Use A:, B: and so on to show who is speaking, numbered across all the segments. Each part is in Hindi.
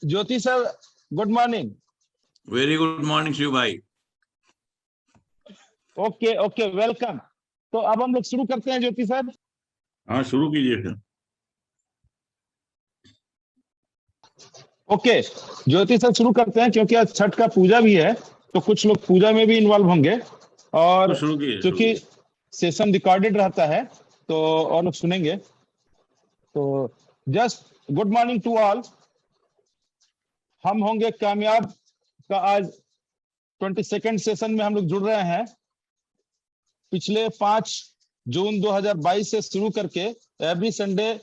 A: ज्योति sir, good morning.
B: Very good morning Shiv भाई।
A: Okay okay, welcome. तो अब हम लोग शुरू करते हैं ज्योति सर।
B: हाँ शुरू कीजिए फिर।
A: ओके ज्योति सर, शुरू करते हैं क्योंकि आज छठ का पूजा भी है, तो कुछ लोग पूजा में भी इन्वॉल्व होंगे और
B: तो शुरू कीजिए।
A: क्योंकि सेशन रिकॉर्डेड रहता है तो और लोग सुनेंगे। तो just good morning to all. हम होंगे कामयाब का आज 22nd सेशन में हम लोग जुड़ रहे हैं। पिछले 5 जून 2022 से शुरू करके एवरी संडे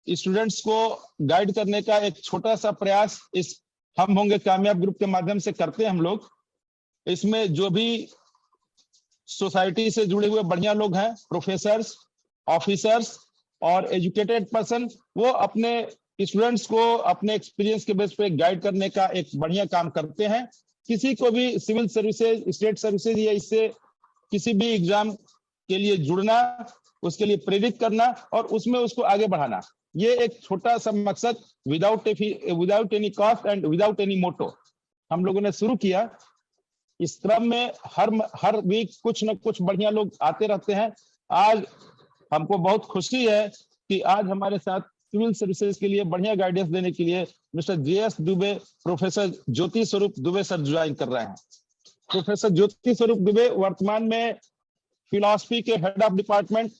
A: स्टूडेंट्स को गाइड करने का एक छोटा सा प्रयास इस हम होंगे कामयाब ग्रुप के माध्यम से करते हैं हम लोग। इसमें जो भी सोसाइटी से जुड़े हुए बढ़िया लोग हैं, प्रोफेसर्स, ऑफिसर्स और एजुकेटेड पर्सन, वो अपने स्टूडेंट्स को अपने एक्सपीरियंस के बेस पे गाइड करने का एक बढ़िया काम करते हैं। किसी को भी सिविल सर्विसेज, स्टेट सर्विसेज या इससे किसी भी एग्जाम के लिए जुड़ना, उसके लिए प्रेरित करना और उसमें उसको आगे बढ़ाना, ये एक छोटा सा मकसद without any cost and without any motto हम लोगों ने शुरू किया। इस क्रम में हर वीक कुछ न कुछ बढ़िया लोग आते रहते हैं। आज हमको बहुत खुशी है कि आज हमारे साथ सिविल सर्विसेज के लिए बढ़िया गाइडेंस देने के लिए मिस्टर JS दुबे, प्रोफेसर ज्योति स्वरूप दुबे सर ज्वाइन कर रहे हैं। प्रोफेसर ज्योति स्वरूप दुबे वर्तमान में फिलॉसफी के head of department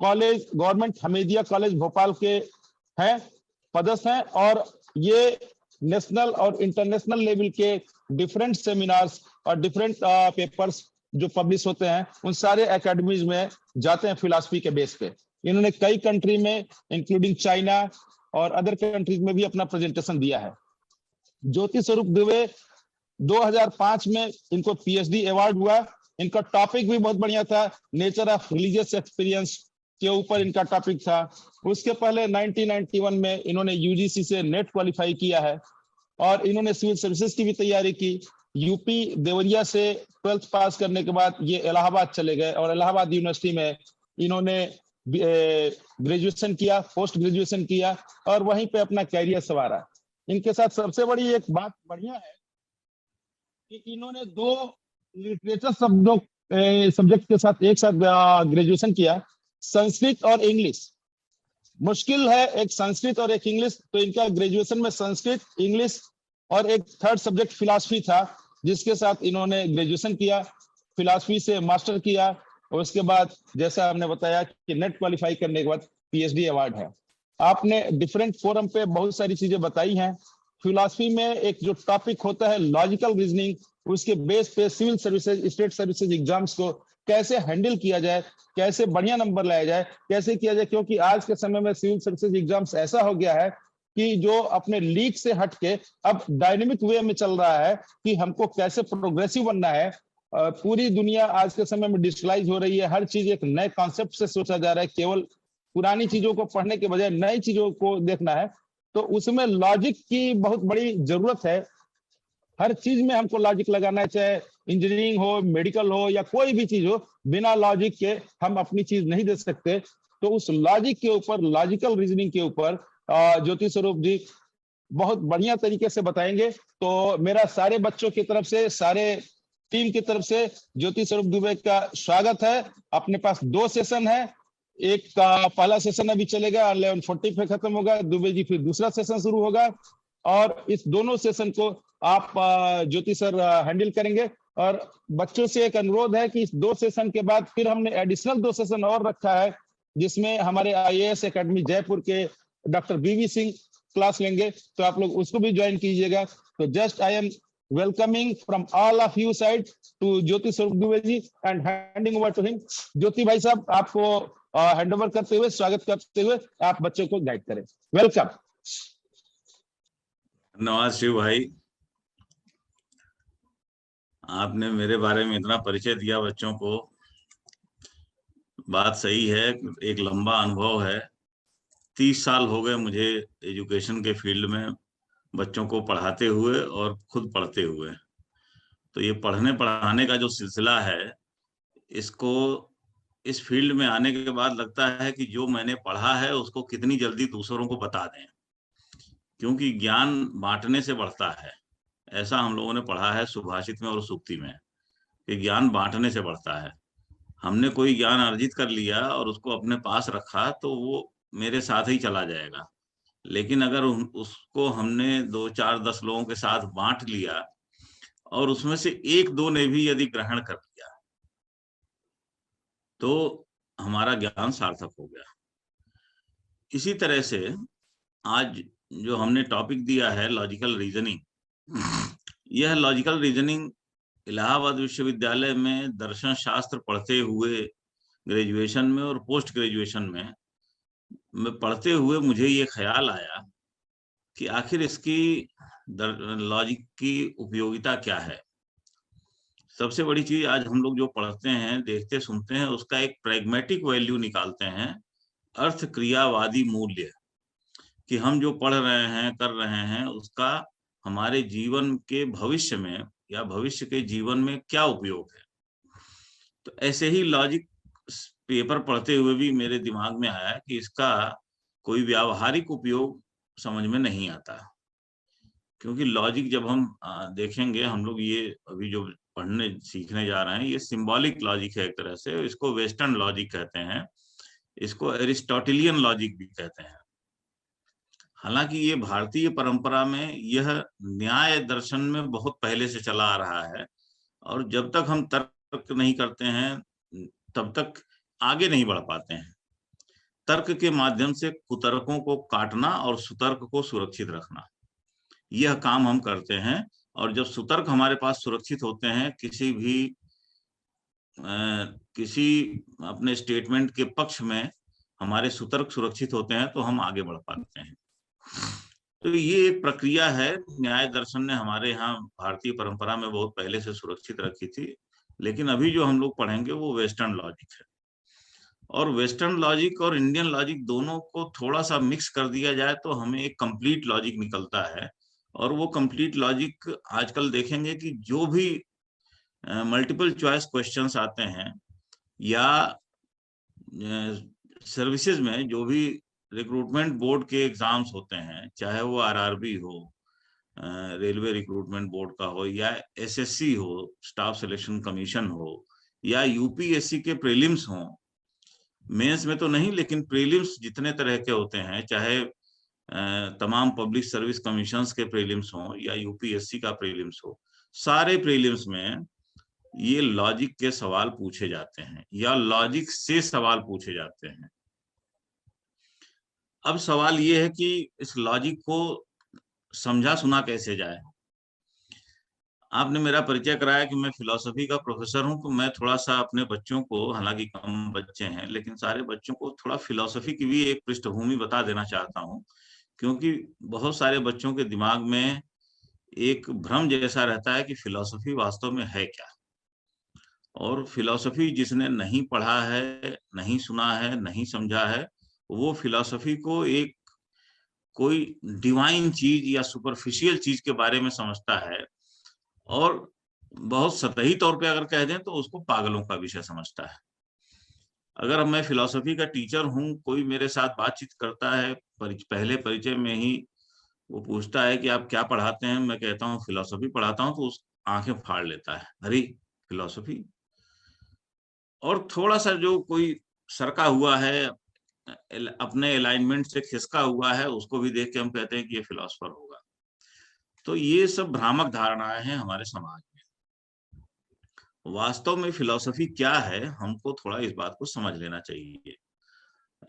A: government Hamidia college Bhopal के हैं, पदस्थ हैं और ये नेशनल और इंटरनेशनल लेवल के डिफरेंट सेमिनार्स और डिफरेंट पेपर्स जो पब्लिश होते हैं उन सारे एकेडमीज में जाते हैं फिलॉसफी के बेस पे। इन्होंने कई कंट्री में इंक्लूडिंग चाइना और अदर कंट्रीज में भी अपना प्रेजेंटेशन दिया है। ज्योति स्वरूप दुबे 2005 में इनको PhD अवार्ड हुआ। इनका टॉपिक भी बहुत बढ़िया था, नेचर ऑफ रिलीजियस एक्सपीरियंस के ऊपर इनका टॉपिक था। उसके पहले 1991 में इन्होंने UGC से नेट क्वालिफाई किया है और इन्होंने सिविल सर्विसेज की भी तैयारी की। यूपी देवरिया से 12th पास करने के बाद ये इलाहाबाद चले गए और इलाहाबाद यूनिवर्सिटी में इन्होंने ग्रेजुएशन किया, पोस्ट ग्रेजुएशन किया और वहीं पे अपना कैरियर संवारा। इनके साथ सबसे बड़ी एक बात बढ़िया है कि इन्होंने 2 लिटरेचर सब्जेक्ट के साथ एक साथ ग्रेजुएशन किया, संस्कृत और इंग्लिश। मुश्किल है एक संस्कृत और एक इंग्लिश, तो इनका ग्रेजुएशन में संस्कृत, इंग्लिश और एक थर्ड सब्जेक्ट फिलॉसफी था, जिसके साथ इन्होंने ग्रेजुएशन किया, फिलॉसफी से मास्टर किया और उसके बाद जैसा हमने बताया कि नेट क्वालिफाई करने के बाद PhD अवार्ड है। आपने डिफरेंट फोरम पे बहुत सारी चीजें बताई हैं। फिलॉसफी में एक जो टॉपिक होता है लॉजिकल रीजनिंग, उसके बेस पे civil services, state services exams को कैसे हैंडल किया जाए, कैसे बढ़िया नंबर लाया जाए, कैसे किया जाए, क्योंकि आज के समय में सिविल सर्विसेज एग्जाम्स ऐसा हो गया है कि जो अपने लीक से हटके अब डायनेमिक वे में चल रहा है कि हमको कैसे प्रोग्रेसिव बनना है। पूरी दुनिया आज के समय में डिजिटलाइज हो रही है, हर चीज एक नए कॉन्सेप्ट से सोचा जा रहा है, केवल पुरानी चीजों को पढ़ने के बजाय नई चीजों को देखना है। तो उसमें लॉजिक की बहुत बड़ी जरूरत है। हर चीज में हमको लॉजिक लगाना है, चाहे इंजीनियरिंग हो, मेडिकल हो या कोई भी चीज हो, बिना लॉजिक के हम अपनी चीज नहीं दे सकते। तो उस लॉजिक के ऊपर, लॉजिकल रीजनिंग के ऊपर ज्योति स्वरूप जी बहुत बढ़िया तरीके से बताएंगे। तो मेरा सारे बच्चों की तरफ से, सारे टीम की तरफ से ज्योति स्वरूप दुबे का स्वागत है। अपने पास 2 सेशन है, एक का पहला सेशन अभी चलेगा, 11:40 पे खत्म होगा, दुबे जी फिर दूसरा सेशन शुरू होगा और इस दोनों सेशन को आप ज्योति सर हैंडल करेंगे। और बच्चों से एक अनुरोध है कि इस 2 सेशन के बाद फिर हमने एडिशनल 2 सेशन और रखा है, जिसमें हमारे IAS एकेडमी जयपुर के डॉक्टर BV सिंह क्लास लेंगे, तो आप लोग उसको भी ज्वाइन कीजिएगा। तो just I am welcoming from all of you side to Jyoti Swaroop Dubey ji and handing over to him. Jyoti भाई साहब, आपको हैंड ओवर करते हुए, स्वागत करते हुए आप बच्चों को गाइड करें। वेलकम।
B: धन्यवाद शिव भाई, आपने मेरे बारे में इतना परिचय दिया बच्चों को। बात सही है, एक लंबा अनुभव है। 30 साल हो गए मुझे एजुकेशन के फील्ड में बच्चों को पढ़ाते हुए और खुद पढ़ते हुए। तो ये पढ़ने पढ़ाने का जो सिलसिला है, इसको इस फील्ड में आने के बाद लगता है कि जो मैंने पढ़ा है उसको कितनी जल्दी दूसरों को बता दें। क्योंकि ज्ञान बांटने से बढ़ता है। ऐसा हम लोगों ने पढ़ा है सुभाषित में और सूक्ति में, कि ज्ञान बांटने से बढ़ता है। हमने कोई ज्ञान अर्जित कर लिया और उसको अपने पास रखा तो वो मेरे साथ ही चला जाएगा। लेकिन अगर उसको हमने 2 4 10 लोगों के साथ बांट लिया और उसमें से 1 2 ने भी यदि ग्रहण कर लिया तो हमारा ज्ञान सार्थक हो गया। इसी तरह से आज जो हमने टॉपिक दिया है लॉजिकल रीजनिंग, यह लॉजिकल रीजनिंग इलाहाबाद विश्वविद्यालय में दर्शन शास्त्र पढ़ते हुए ग्रेजुएशन में और पोस्ट ग्रेजुएशन में पढ़ते हुए मुझे ये ख्याल आया कि आखिर इसकी लॉजिक की उपयोगिता क्या है। सबसे बड़ी चीज आज हम लोग जो पढ़ते हैं, देखते सुनते हैं, उसका एक प्रैग्मेटिक वैल्यू निकालते हैं, अर्थ क्रियावादी मूल्य, कि हम जो पढ़ रहे हैं कर रहे हैं उसका हमारे जीवन के भविष्य में या भविष्य के जीवन में क्या उपयोग है। तो ऐसे ही लॉजिक पेपर पढ़ते हुए भी मेरे दिमाग में आया कि इसका कोई व्यावहारिक उपयोग समझ में नहीं आता, क्योंकि लॉजिक जब हम देखेंगे, हम लोग ये अभी जो पढ़ने सीखने जा रहे हैं ये सिंबॉलिक लॉजिक है एक तरह से। इसको वेस्टर्न लॉजिक कहते हैं, इसको एरिस्टोटेलियन लॉजिक भी कहते हैं। हालांकि ये भारतीय परंपरा में यह न्याय दर्शन में बहुत पहले से चला आ रहा है, और जब तक हम तर्क नहीं करते हैं तब तक आगे नहीं बढ़ पाते हैं। तर्क के माध्यम से कुतर्कों को काटना और सुतर्क को सुरक्षित रखना, यह काम हम करते हैं। और जब सुतर्क हमारे पास सुरक्षित होते हैं, किसी अपने स्टेटमेंट के पक्ष में हमारे सुतर्क सुरक्षित होते हैं तो हम आगे बढ़ पाते हैं। तो ये एक प्रक्रिया है, न्याय दर्शन ने हमारे यहाँ भारतीय परंपरा में बहुत पहले से सुरक्षित रखी थी। लेकिन अभी जो हम लोग पढ़ेंगे वो वेस्टर्न लॉजिक है, और वेस्टर्न लॉजिक और इंडियन लॉजिक दोनों को थोड़ा सा मिक्स कर दिया जाए तो हमें एक कंप्लीट लॉजिक निकलता है। और वो कंप्लीट लॉजिक आजकल देखेंगे कि जो भी मल्टीपल चॉइस क्वेश्चंस आते हैं या सर्विसेज में जो भी रिक्रूटमेंट बोर्ड के एग्जाम्स होते हैं, चाहे वो आरआरबी हो, रेलवे रिक्रूटमेंट बोर्ड का हो, या एसएससी हो, स्टाफ सिलेक्शन कमीशन हो, या यूपीएससी के प्रीलिम्स हो, मेंस में तो नहीं लेकिन प्रीलिम्स जितने तरह के होते हैं, चाहे तमाम पब्लिक सर्विस कमीशंस के प्रीलिम्स हो या यूपीएससी का प्रीलिम्स हो, सारे प्रीलिम्स में ये लॉजिक के सवाल पूछे जाते हैं या लॉजिक से सवाल पूछे जाते हैं। अब सवाल ये है कि इस लॉजिक को समझा सुना कैसे जाए। आपने मेरा परिचय कराया कि मैं फिलॉसफी का प्रोफेसर हूं, तो मैं थोड़ा सा अपने बच्चों को, हालांकि कम बच्चे हैं लेकिन सारे बच्चों को थोड़ा फिलॉसफी की भी एक पृष्ठभूमि बता देना चाहता हूं, क्योंकि बहुत सारे बच्चों के दिमाग में एक भ्रम जैसा रहता है कि फिलॉसफी वास्तव में है क्या। और फिलॉसफी जिसने नहीं पढ़ा है, नहीं सुना है, नहीं समझा है, वो फिलॉसफी को एक कोई डिवाइन चीज या सुपरफिशियल चीज के बारे में समझता है, और बहुत सतही तौर पे अगर कह दें तो उसको पागलों का विषय समझता है। अगर मैं फिलॉसफी का टीचर हूँ, कोई मेरे साथ बातचीत करता है, पहले परिचय में ही वो पूछता है कि आप क्या पढ़ाते हैं, मैं कहता हूँ फिलॉसफी पढ़ाता हूँ, तो उस आंखें फाड़ लेता है, अरे फिलॉसफी। और थोड़ा सा जो कोई सरका हुआ है, अपने अलाइनमेंट से खिसका हुआ है, उसको भी देख के हम कहते हैं कि ये फिलॉसफर होगा। तो ये सब भ्रामक धारणाएं हैं हमारे समाज में। वास्तव में फिलॉसफी क्या है, हमको थोड़ा इस बात को समझ लेना चाहिए।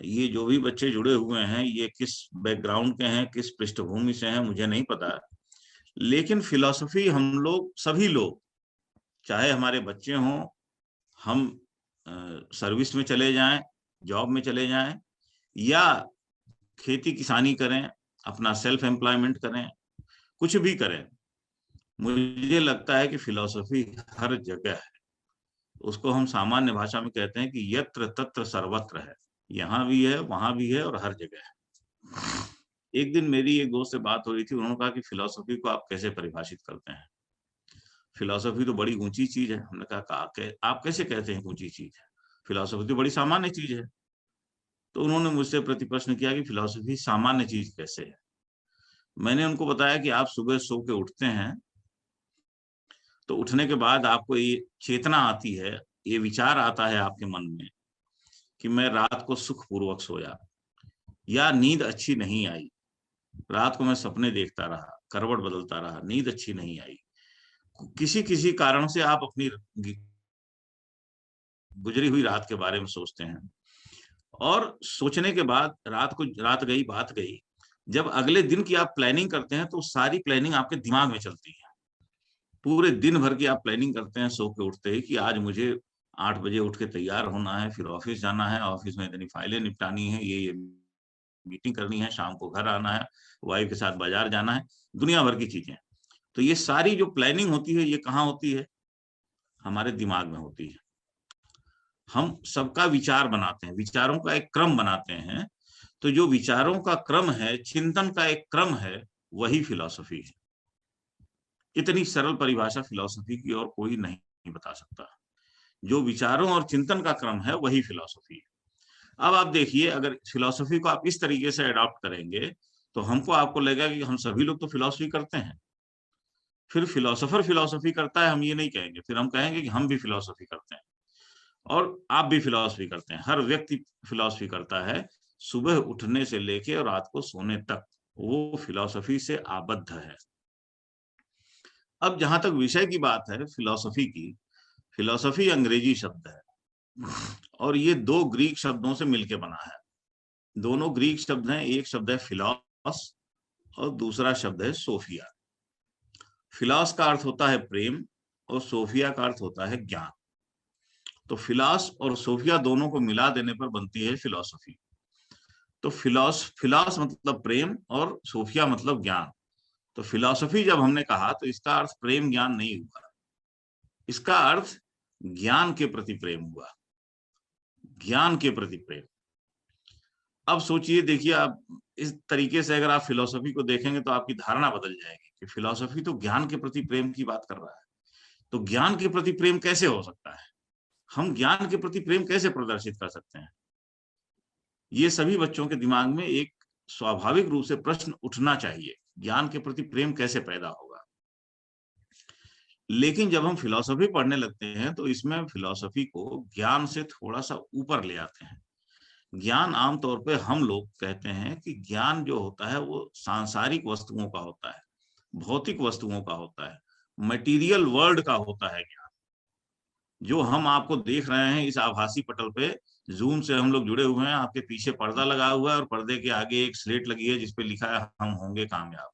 B: ये जो भी बच्चे जुड़े हुए हैं, ये किस बैकग्राउंड के हैं, किस पृष्ठभूमि से हैं, मुझे नहीं पता, लेकिन फिलॉसफी हम लोग, सभी लोग, चाहे हमारे बच्चे हों, हम सर्विस में चले जाएं, जॉब में चले जाएं, या खेती किसानी करें, अपना सेल्फ एम्प्लॉयमेंट करें, कुछ भी करें, मुझे लगता है कि फिलॉसफी हर जगह है। उसको हम सामान्य भाषा में कहते हैं कि यत्र तत्र सर्वत्र है, यहाँ भी है, वहां भी है, और हर जगह है। एक दिन मेरी एक दोस्त से बात हो रही थी, उन्होंने कहा कि फिलॉसफी को आप कैसे परिभाषित करते हैं, फिलॉसफी तो बड़ी ऊंची चीज है। हमने कहा आप कैसे कहते हैं ऊंची चीज है, फिलॉसफी तो बड़ी सामान्य चीज है। तो उन्होंने मुझसे प्रति प्रश्न किया कि फिलॉसफी सामान्य चीज कैसे है। मैंने उनको बताया कि आप सुबह सो के उठते हैं तो उठने के बाद आपको ये चेतना आती है, ये विचार आता है आपके मन में कि मैं रात को सुखपूर्वक सोया, या नींद अच्छी नहीं आई, रात को मैं सपने देखता रहा, करवट बदलता रहा, नींद अच्छी नहीं आई, किसी किसी कारण से आप अपनी गुजरी हुई रात के बारे में सोचते हैं। और सोचने के बाद रात गई, बात गई, जब अगले दिन की आप प्लानिंग करते हैं तो सारी प्लानिंग आपके दिमाग में चलती है। पूरे दिन भर की आप प्लानिंग करते हैं सो के उठते ही कि आज मुझे 8 बजे उठ के तैयार होना है, फिर ऑफिस जाना है, ऑफिस में इतनी फाइलें निपटानी है, ये मीटिंग करनी है, शाम को घर आना है, वाइफ के साथ बाजार जाना है, दुनिया भर की चीजें। तो ये सारी जो प्लानिंग होती है ये कहाँ होती है? हमारे दिमाग में होती है। हम सबका विचार बनाते हैं, विचारों का एक क्रम बनाते हैं। तो जो विचारों का क्रम है, चिंतन का एक क्रम है, वही फिलॉसफी है। इतनी सरल परिभाषा फिलॉसफी की और कोई नहीं बता सकता। जो विचारों और चिंतन का क्रम है वही फिलॉसफी है। अब आप देखिए, अगर फिलॉसफी को आप इस तरीके से अडॉप्ट करेंगे तो आपको लगेगा कि हम सभी लोग तो फिलॉसफी करते हैं। फिर फिलोसोफर फिलॉसफी करता है हम ये नहीं कहेंगे, फिर हम कहेंगे कि हम भी फिलॉसफी करते हैं और आप भी फिलॉसफी करते हैं। हर व्यक्ति फिलॉसफी करता है, सुबह उठने से लेके और रात को सोने तक वो फिलॉसफी से आबद्ध है। अब जहां तक विषय की बात है फिलॉसफी की, फिलॉसफी अंग्रेजी शब्द है और ये 2 ग्रीक शब्दों से मिलकर बना है। दोनों ग्रीक शब्द हैं, एक शब्द है फिलॉस और दूसरा शब्द है सोफिया। फिलॉस का अर्थ होता है प्रेम और सोफिया का अर्थ होता है ज्ञान। तो फिलॉस और सोफिया दोनों को मिला देने पर बनती है फिलॉसफी। तो फिलॉस मतलब प्रेम और सोफिया मतलब ज्ञान। तो फिलॉसफी जब हमने कहा तो इसका अर्थ प्रेम ज्ञान नहीं हुआ, इसका अर्थ ज्ञान के प्रति प्रेम हुआ, ज्ञान के प्रति प्रेम। अब सोचिए, देखिए, आप इस तरीके से अगर आप फिलॉसफी को देखेंगे तो आपकी धारणा बदल जाएगी कि फिलॉसफी तो ज्ञान के प्रति प्रेम की बात कर रहा है। तो ज्ञान के प्रति प्रेम कैसे हो सकता है? हम ज्ञान के प्रति प्रेम कैसे प्रदर्शित कर सकते हैं? ये सभी बच्चों के दिमाग में एक स्वाभाविक रूप से प्रश्न उठना चाहिए, ज्ञान के प्रति प्रेम कैसे पैदा होगा? लेकिन जब हम फिलॉसफी पढ़ने लगते हैं तो इसमें फिलॉसफी को ज्ञान से थोड़ा सा ऊपर ले आते हैं। ज्ञान आमतौर पे हम लोग कहते हैं कि ज्ञान जो होता है वो सांसारिक वस्तुओं का होता है, भौतिक वस्तुओं का होता है, मटेरियल वर्ल्ड का होता है ज्ञान। जो हम आपको देख रहे हैं इस आभासी पटल पे, जूम से हम लोग जुड़े हुए हैं, आपके पीछे पर्दा लगा हुआ है और पर्दे के आगे एक स्लेट लगी है जिसपे लिखा है हम होंगे कामयाब।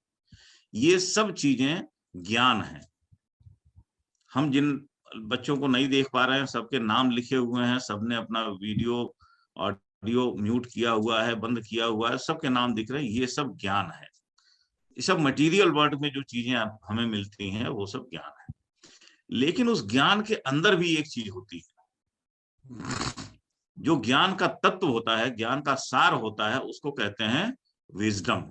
B: ये सब चीजें ज्ञान है। हम जिन बच्चों को नहीं देख पा रहे हैं सबके नाम लिखे हुए हैं, सबने अपना वीडियो ऑडियो म्यूट किया हुआ है, बंद किया हुआ है, सबके नाम दिख रहे हैं। ये सब ज्ञान है। ये सब मटेरियल वर्ल्ड में जो चीजें हमें मिलती हैं वो सब ज्ञान है। लेकिन उस ज्ञान के अंदर भी एक चीज होती है, जो ज्ञान का तत्व होता है, ज्ञान का सार होता है, उसको कहते हैं विजडम।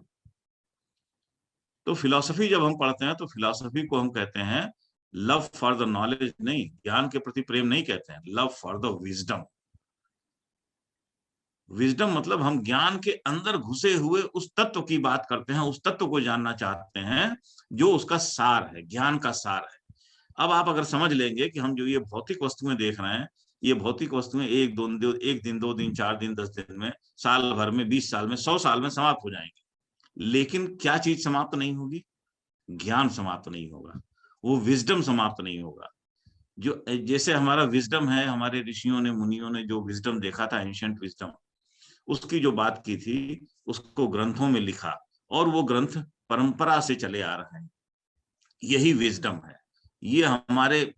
B: तो फिलॉसफी जब हम पढ़ते हैं तो फिलॉसफी को हम कहते हैं लव फॉर द नॉलेज, नहीं, ज्ञान के प्रति प्रेम नहीं कहते हैं, love for the wisdom. Wisdom मतलब हम ज्ञान के अंदर घुसे हुए उस तत्व की बात करते हैं, उस तत्व को जानना चाहते हैं जो उसका सार है, ज्ञान का सार है। अब आप अगर समझ लेंगे कि हम जो ये भौतिक वस्तुएं देख रहे हैं, ये भौतिक वस्तुएं एक दिन, 2 दिन, 4 दिन, 10 दिन में, साल भर में, 20 साल में, 100 साल में समाप्त हो जाएंगी। लेकिन क्या चीज समाप्त नहीं होगी? ज्ञान समाप्त नहीं होगा, वो विजडम समाप्त नहीं होगा। जो जैसे हमारा विजडम है, हमारे ऋषियों ने, मुनियों ने जो विजडम देखा था, एंशिएंट विजडम, उसकी जो बात की थी उसको ग्रंथों में लिखा और वो ग्रंथ परंपरा से चले आ रहे हैं। यही विजडम है। ये हमारे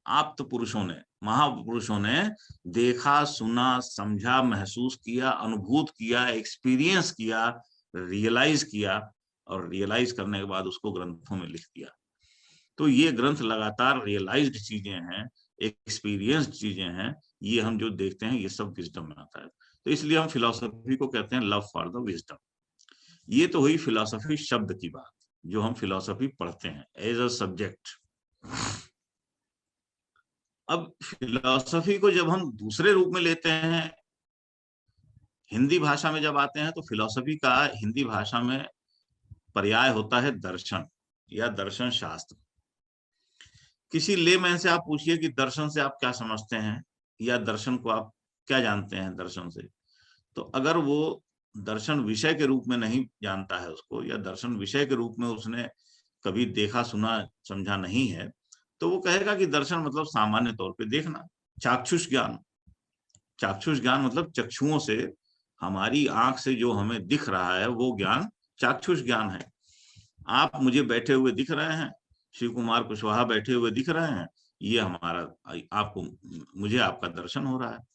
B: आप्त पुरुषों ने, महापुरुषों ने देखा, सुना, समझा, महसूस किया, अनुभूत किया, एक्सपीरियंस किया, रियलाइज किया और रियलाइज करने के बाद उसको ग्रंथों में लिख दिया। तो ये ग्रंथ लगातार रियलाइज्ड चीजें हैं, एक्सपीरियंस्ड चीजें हैं। ये हम जो देखते हैं ये सब विजडम में आता है। तो इसलिए हम फिलॉसफी को कहते हैं लव फॉर द विजडम। ये तो हुई फिलॉसफी शब्द की बात, जो हम फिलॉसफी पढ़ते हैं एज अ सब्जेक्ट। अब फिलॉसफी को जब हम दूसरे रूप में लेते हैं, हिंदी भाषा में जब आते हैं, तो फिलॉसफी का हिंदी भाषा में पर्याय होता है दर्शन या दर्शन शास्त्र। किसी लेमैन से आप पूछिए कि दर्शन से आप क्या समझते हैं या दर्शन को आप क्या जानते हैं दर्शन से, तो अगर वो दर्शन विषय के रूप में नहीं जानता है उसको, या दर्शन विषय के रूप में उसने कभी देखा सुना समझा नहीं है, तो वो कहेगा कि दर्शन मतलब सामान्य तौर पे देखना, चाक्षुष ज्ञान। चाक्षुष ज्ञान मतलब चक्षुओं से, हमारी आंख से जो हमें दिख रहा है वो ज्ञान चाक्षुष ज्ञान है। आप मुझे बैठे हुए दिख रहे हैं, शिव कुमार कुशवाहा बैठे हुए दिख रहे हैं, ये हमारा, आपको, मुझे आपका दर्शन हो रहा है।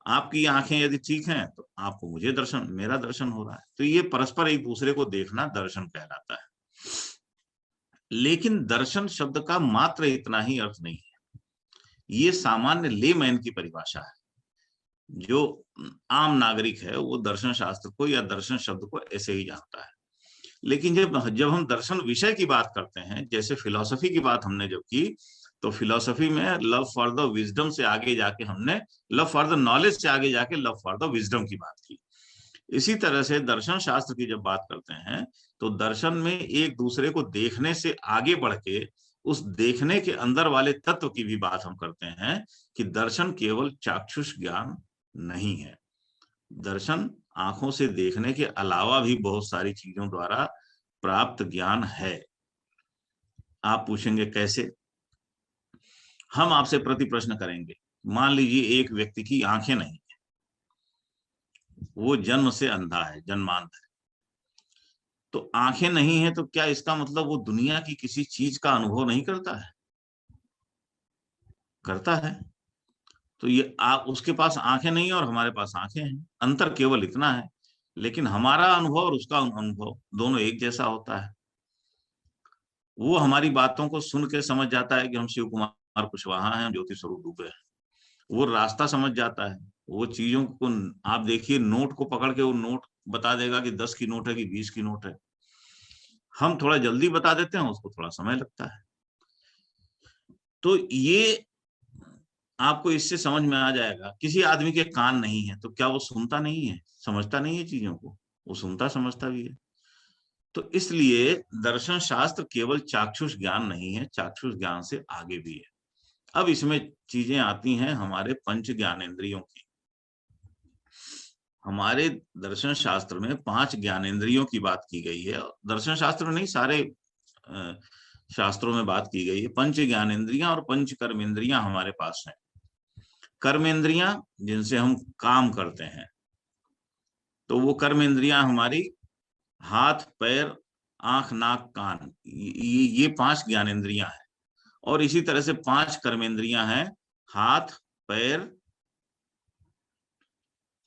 B: आपकी आंखें यदि ठीक हैं तो आपको मुझे दर्शन, मेरा दर्शन हो रहा है। तो ये परस्पर एक दूसरे को देखना दर्शन कहलाता है। लेकिन दर्शन शब्द का मात्र इतना ही अर्थ नहीं है, ये सामान्य लेमैन की परिभाषा है। जो आम नागरिक है वो दर्शन शास्त्र को या दर्शन शब्द को ऐसे ही जानता है। लेकिन जब हम दर्शन विषय की बात करते हैं, जैसे फिलॉसफी की बात हमने जब की, तो फिलॉसफी में लव फॉर द विजडम से आगे जाके हमने लव फॉर द नॉलेज से आगे जाके लव फॉर द विजडम की बात की। इसी तरह से दर्शन शास्त्र की जब बात करते हैं तो दर्शन में एक दूसरे को देखने से आगे बढ़ के उस देखने के अंदर वाले तत्व की भी बात हम करते हैं कि दर्शन केवल चाक्षुष ज्ञान नहीं है। दर्शन आंखों से देखने के अलावा भी बहुत सारी चीजों द्वारा प्राप्त ज्ञान है। आप पूछेंगे कैसे? हम आपसे प्रति प्रश्न करेंगे। मान लीजिए एक व्यक्ति की आंखें नहीं है, वो जन्म से अंधा है, जन्मांध है। तो आंखें नहीं है तो क्या इसका मतलब वो दुनिया की किसी चीज का अनुभव नहीं करता है? करता है। तो ये उसके पास आंखें नहीं है और हमारे पास आंखें हैं, अंतर केवल इतना है। लेकिन हमारा अनुभव और उसका अनुभव दोनों एक जैसा होता है। वो हमारी बातों को सुन के समझ जाता है कि हम शिव कुमार कुशवाहा हैं, ज्योति स्वरूप दुबे हैं। वो रास्ता समझ जाता है। वो चीजों को, आप देखिए नोट को पकड़ के वो नोट बता देगा कि 10 की नोट है कि 20 की नोट है। हम थोड़ा जल्दी बता देते हैं, उसको थोड़ा समय लगता है। तो ये आपको इससे समझ में आ जाएगा। किसी आदमी के कान नहीं है तो क्या वो सुनता नहीं है, समझता नहीं है चीजों को? वो सुनता समझता भी है। तो इसलिए दर्शन शास्त्र केवल चाक्षुष ज्ञान नहीं है, चाक्षुष ज्ञान से आगे भी है। अब इसमें चीजें आती हैं हमारे पंच ज्ञानेंद्रियों की। हमारे दर्शन शास्त्र में 5 ज्ञानेंद्रियों की बात की गई है। दर्शन शास्त्र नहीं, सारे शास्त्रों में बात की गई है। पंच ज्ञानेंद्रियां और पंच कर्मेंद्रियां हमारे पास हैं। कर्मेंद्रियां जिनसे हम काम करते हैं, तो वो कर्मेंद्रियां हमारी हाथ, पैर, आंख, नाक, कान, ये 5 ज्ञानेंद्रियां हैं। और इसी तरह से 5 कर्मेंद्रियां हैं, हाथ, पैर,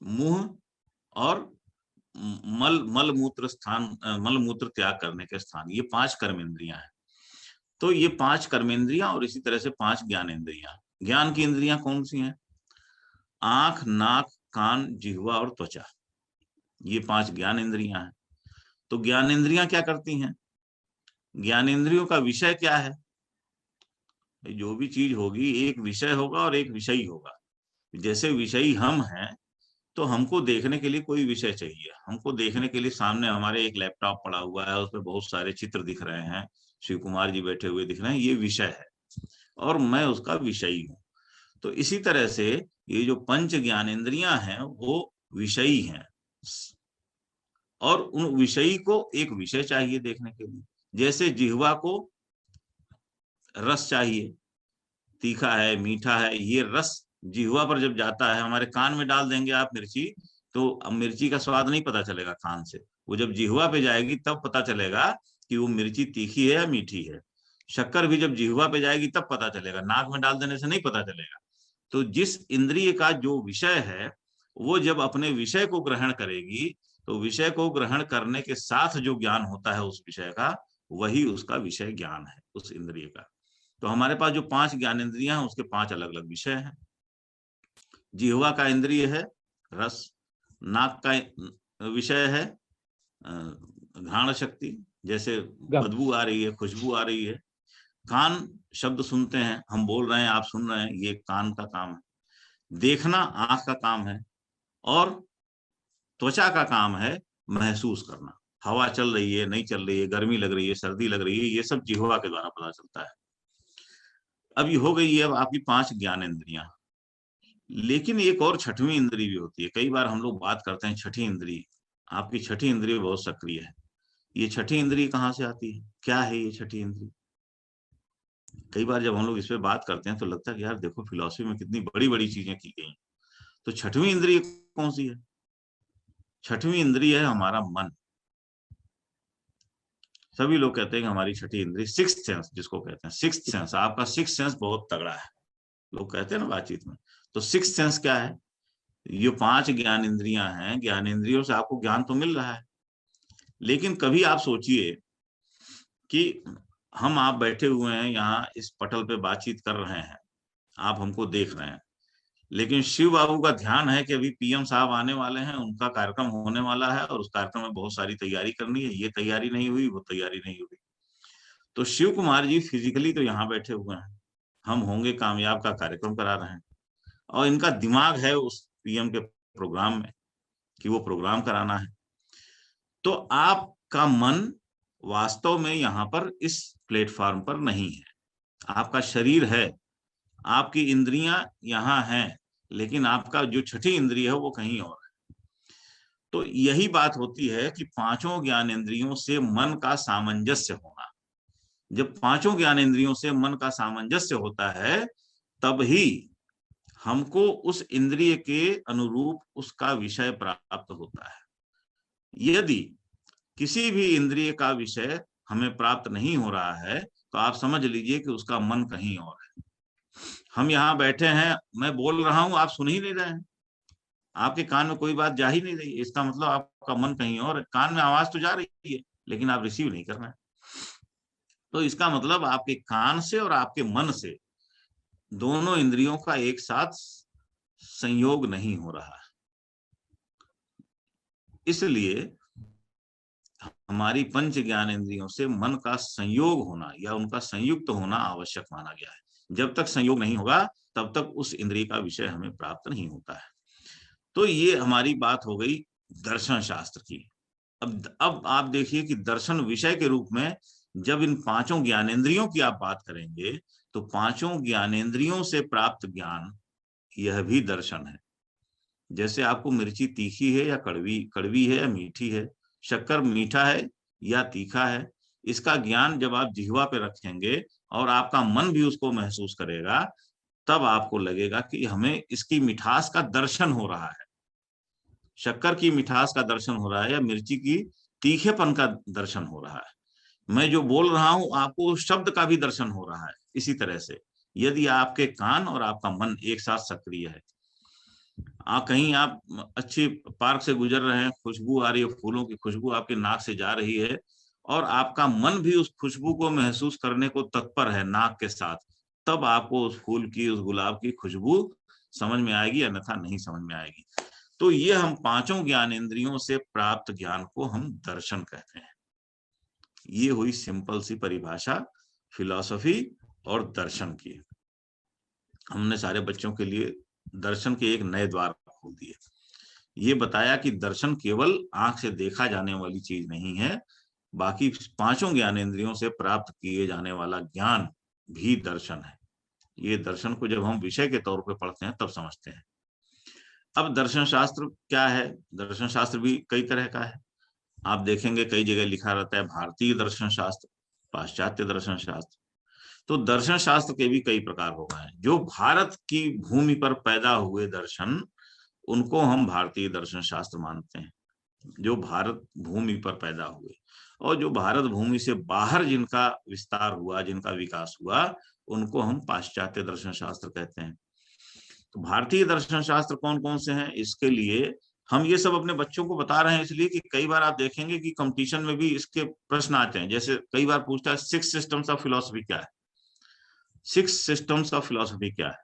B: मुंह और मल मूत्र स्थान, मल मूत्र त्याग करने के स्थान। ये 5 कर्मेंद्रियां हैं। तो ये 5 कर्मेंद्रियां और इसी तरह से 5 ज्ञानेंद्रियां। ज्ञान की इंद्रियां कौन सी हैं? आंख, नाक, कान, जिह्वा और त्वचा, ये 5 ज्ञान इंद्रियां हैं। तो ज्ञानेंद्रियां क्या करती हैं? ज्ञानेंद्रियों का विषय क्या है? जो भी चीज होगी एक विषय होगा और एक विषयी होगा। जैसे विषयी हम हैं तो हमको देखने के लिए कोई विषय चाहिए। हमको देखने के लिए सामने हमारे एक लैपटॉप पड़ा हुआ है, उसमें बहुत सारे चित्र दिख रहे हैं, शिव कुमार जी बैठे हुए दिख रहे हैं, ये विषय है और मैं उसका विषयी हूँ। तो इसी तरह से ये जो पंच ज्ञानेंद्रियां हैं वो विषयी हैं और उन विषयी को एक विषय चाहिए देखने के लिए। जैसे जिह्वा को रस चाहिए, तीखा है, मीठा है, ये रस जिह्वा पर जब जाता है, हमारे कान में डाल देंगे आप मिर्ची, तो अब मिर्ची का स्वाद नहीं पता चलेगा कान से। वो जब जिह्वा पे जाएगी तब पता चलेगा कि वो मिर्ची तीखी है या मीठी है। शक्कर भी जब जिह्वा पे जाएगी तब पता चलेगा, नाक में डाल देने से नहीं पता चलेगा। तो जिस इंद्रिय का जो विषय है, वो जब अपने विषय को ग्रहण करेगी, तो विषय को ग्रहण करने के साथ जो ज्ञान होता है उस विषय का, वही उसका विषय ज्ञान है, उस इंद्रिय का। तो हमारे पास जो 5 ज्ञानेंद्रियां हैं उसके 5 अलग अलग विषय हैं। जिह्वा का इंद्रिय है रस, नाक का विषय है घ्राण शक्ति, जैसे बदबू आ रही है, खुशबू आ रही है। कान शब्द सुनते हैं, हम बोल रहे हैं, आप सुन रहे हैं, ये कान का काम है। देखना आंख का काम है और त्वचा का काम है महसूस करना। हवा चल रही है, नहीं चल रही है, गर्मी लग रही है, सर्दी लग रही है, ये सब जिह्वा के द्वारा पता चलता है। अब ये हो गई है अब आपकी 5 ज्ञानेंद्रियां। लेकिन एक और छठवीं इंद्री भी होती है। कई बार हम लोग बात करते हैं छठी इंद्री, आपकी छठी इंद्री बहुत सक्रिय है। ये छठी इंद्री कहाँ से आती है, क्या है ये छठी इंद्री? कई बार जब हम लोग इस पे बात करते हैं तो लगता है कि यार देखो फिलॉसफी में कितनी बड़ी बड़ी चीजें की गई। तो छठवीं इंद्रिय कौन सी है? छठवीं इंद्रिय है हमारा मन। सभी लोग कहते हैं कि हमारी छठी इंद्रिय सिक्स्थ सेंस, जिसको कहते हैं सिक्स्थ सेंस, आपका सिक्स्थ सेंस बहुत तगड़ा है, लोग कहते हैं ना बातचीत में। तो सिक्स्थ सेंस क्या है? ये 5 ज्ञान इंद्रियां हैं, ज्ञान इंद्रियों से आपको ज्ञान तो मिल रहा है। लेकिन कभी आप सोचिए कि हम आप बैठे हुए हैं यहाँ इस पटल पे बातचीत कर रहे हैं, आप हमको देख रहे हैं, लेकिन शिव बाबू का ध्यान है कि अभी पीएम साहब आने वाले हैं, उनका कार्यक्रम होने वाला है और उस कार्यक्रम में बहुत सारी तैयारी करनी है, ये तैयारी नहीं हुई, वो तैयारी नहीं हुई। तो शिव कुमार जी फिजिकली तो यहाँ बैठे हुए हैं, हम होंगे कामयाब का कार्यक्रम करा रहे हैं, और इनका दिमाग है उस पीएम के प्रोग्राम में कि वो प्रोग्राम कराना है। तो आपका मन वास्तव में यहाँ पर इस प्लेटफॉर्म पर नहीं है, आपका शरीर है, आपकी इंद्रियां यहाँ हैं, लेकिन आपका जो छठी इंद्रिय है वो कहीं और है। तो यही बात होती है कि 5 ज्ञानेंद्रियों से मन का सामंजस्य होना। जब 5 ज्ञानेंद्रियों से मन का सामंजस्य होता है तब ही हमको उस इंद्रिय के अनुरूप उसका विषय प्राप्त होता है। यदि किसी भी इंद्रिय का विषय हमें प्राप्त नहीं हो रहा है तो आप समझ लीजिए कि उसका मन कहीं और है। हम यहाँ बैठे हैं, मैं बोल रहा हूं, आप सुन ही नहीं रहे हैं, आपके कान में कोई बात जा ही नहीं रही, इसका मतलब आपका मन कहीं और है। कान में आवाज तो जा रही है लेकिन आप रिसीव नहीं कर रहे हैं। तो इसका मतलब आपके कान से और आपके मन से दोनों इंद्रियों का एक साथ संयोग नहीं हो रहा है। इसलिए हमारी 5 ज्ञान इंद्रियों से मन का संयोग होना या उनका संयुक्त होना आवश्यक माना गया है। जब तक संयोग नहीं होगा तब तक उस इंद्रिय का विषय हमें प्राप्त नहीं होता है। तो ये हमारी बात हो गई दर्शन शास्त्र की। अब आप देखिए कि दर्शन विषय के रूप में जब इन 5 ज्ञानेंद्रियों की आप बात करेंगे तो 5 ज्ञानेंद्रियों से प्राप्त ज्ञान यह भी दर्शन है। जैसे आपको मिर्ची तीखी है या कड़वी है या मीठी है, शक्कर मीठा है या तीखा है, इसका ज्ञान जब आप जिह्वा पे रखेंगे और आपका मन भी उसको महसूस करेगा तब आपको लगेगा कि हमें इसकी मिठास का दर्शन हो रहा है। शक्कर की मिठास का दर्शन हो रहा है या मिर्ची की तीखेपन का दर्शन हो रहा है। मैं जो बोल रहा हूं आपको शब्द का भी दर्शन हो रहा है। इसी तरह से यदि आपके कान और आपका मन एक साथ सक्रिय है, कहीं आप अच्छी पार्क से गुजर रहे हैं, खुशबू आ रही है, फूलों की खुशबू आपके नाक से जा रही है और आपका मन भी उस खुशबू को महसूस करने को तत्पर है नाक के साथ, तब आपको उस फूल की, उस गुलाब की खुशबू समझ में आएगी, अन्यथा नहीं समझ में आएगी। तो ये हम 5 ज्ञानेंद्रियों से प्राप्त ज्ञान को हम दर्शन कहते हैं। ये हुई सिंपल सी परिभाषा फिलॉसफी और दर्शन की। हमने सारे बच्चों के लिए दर्शन के एक नए द्वार खोल दिए। ये बताया कि दर्शन केवल आंख से देखा जाने वाली चीज नहीं है, बाकी 5 ज्ञानेंद्रियों से प्राप्त किए जाने वाला ज्ञान भी दर्शन है। ये दर्शन को जब हम विषय के तौर पे पढ़ते हैं तब समझते हैं। अब दर्शन शास्त्र क्या है? दर्शन शास्त्र भी कई तरह का है। आप देखेंगे कई जगह लिखा रहता है भारतीय दर्शन शास्त्र, पाश्चात्य दर्शन शास्त्र। तो दर्शन शास्त्र के भी कई प्रकार हो गए हैं। जो भारत की भूमि पर पैदा हुए दर्शन, उनको हम भारतीय दर्शन शास्त्र मानते हैं, जो भारत भूमि पर पैदा हुए। और जो भारत भूमि से बाहर जिनका विस्तार हुआ, जिनका विकास हुआ, उनको हम पाश्चात्य दर्शन शास्त्र कहते हैं। तो भारतीय दर्शन शास्त्र कौन कौन से हैं, इसके लिए हम ये सब अपने बच्चों को बता रहे हैं, इसलिए कि कई बार आप देखेंगे कि कंपटीशन में भी इसके प्रश्न आते हैं। जैसे कई बार पूछता है 6 सिस्टम्स ऑफ फिलॉसफी क्या है? 6 सिस्टम्स ऑफ फिलॉसफी क्या है?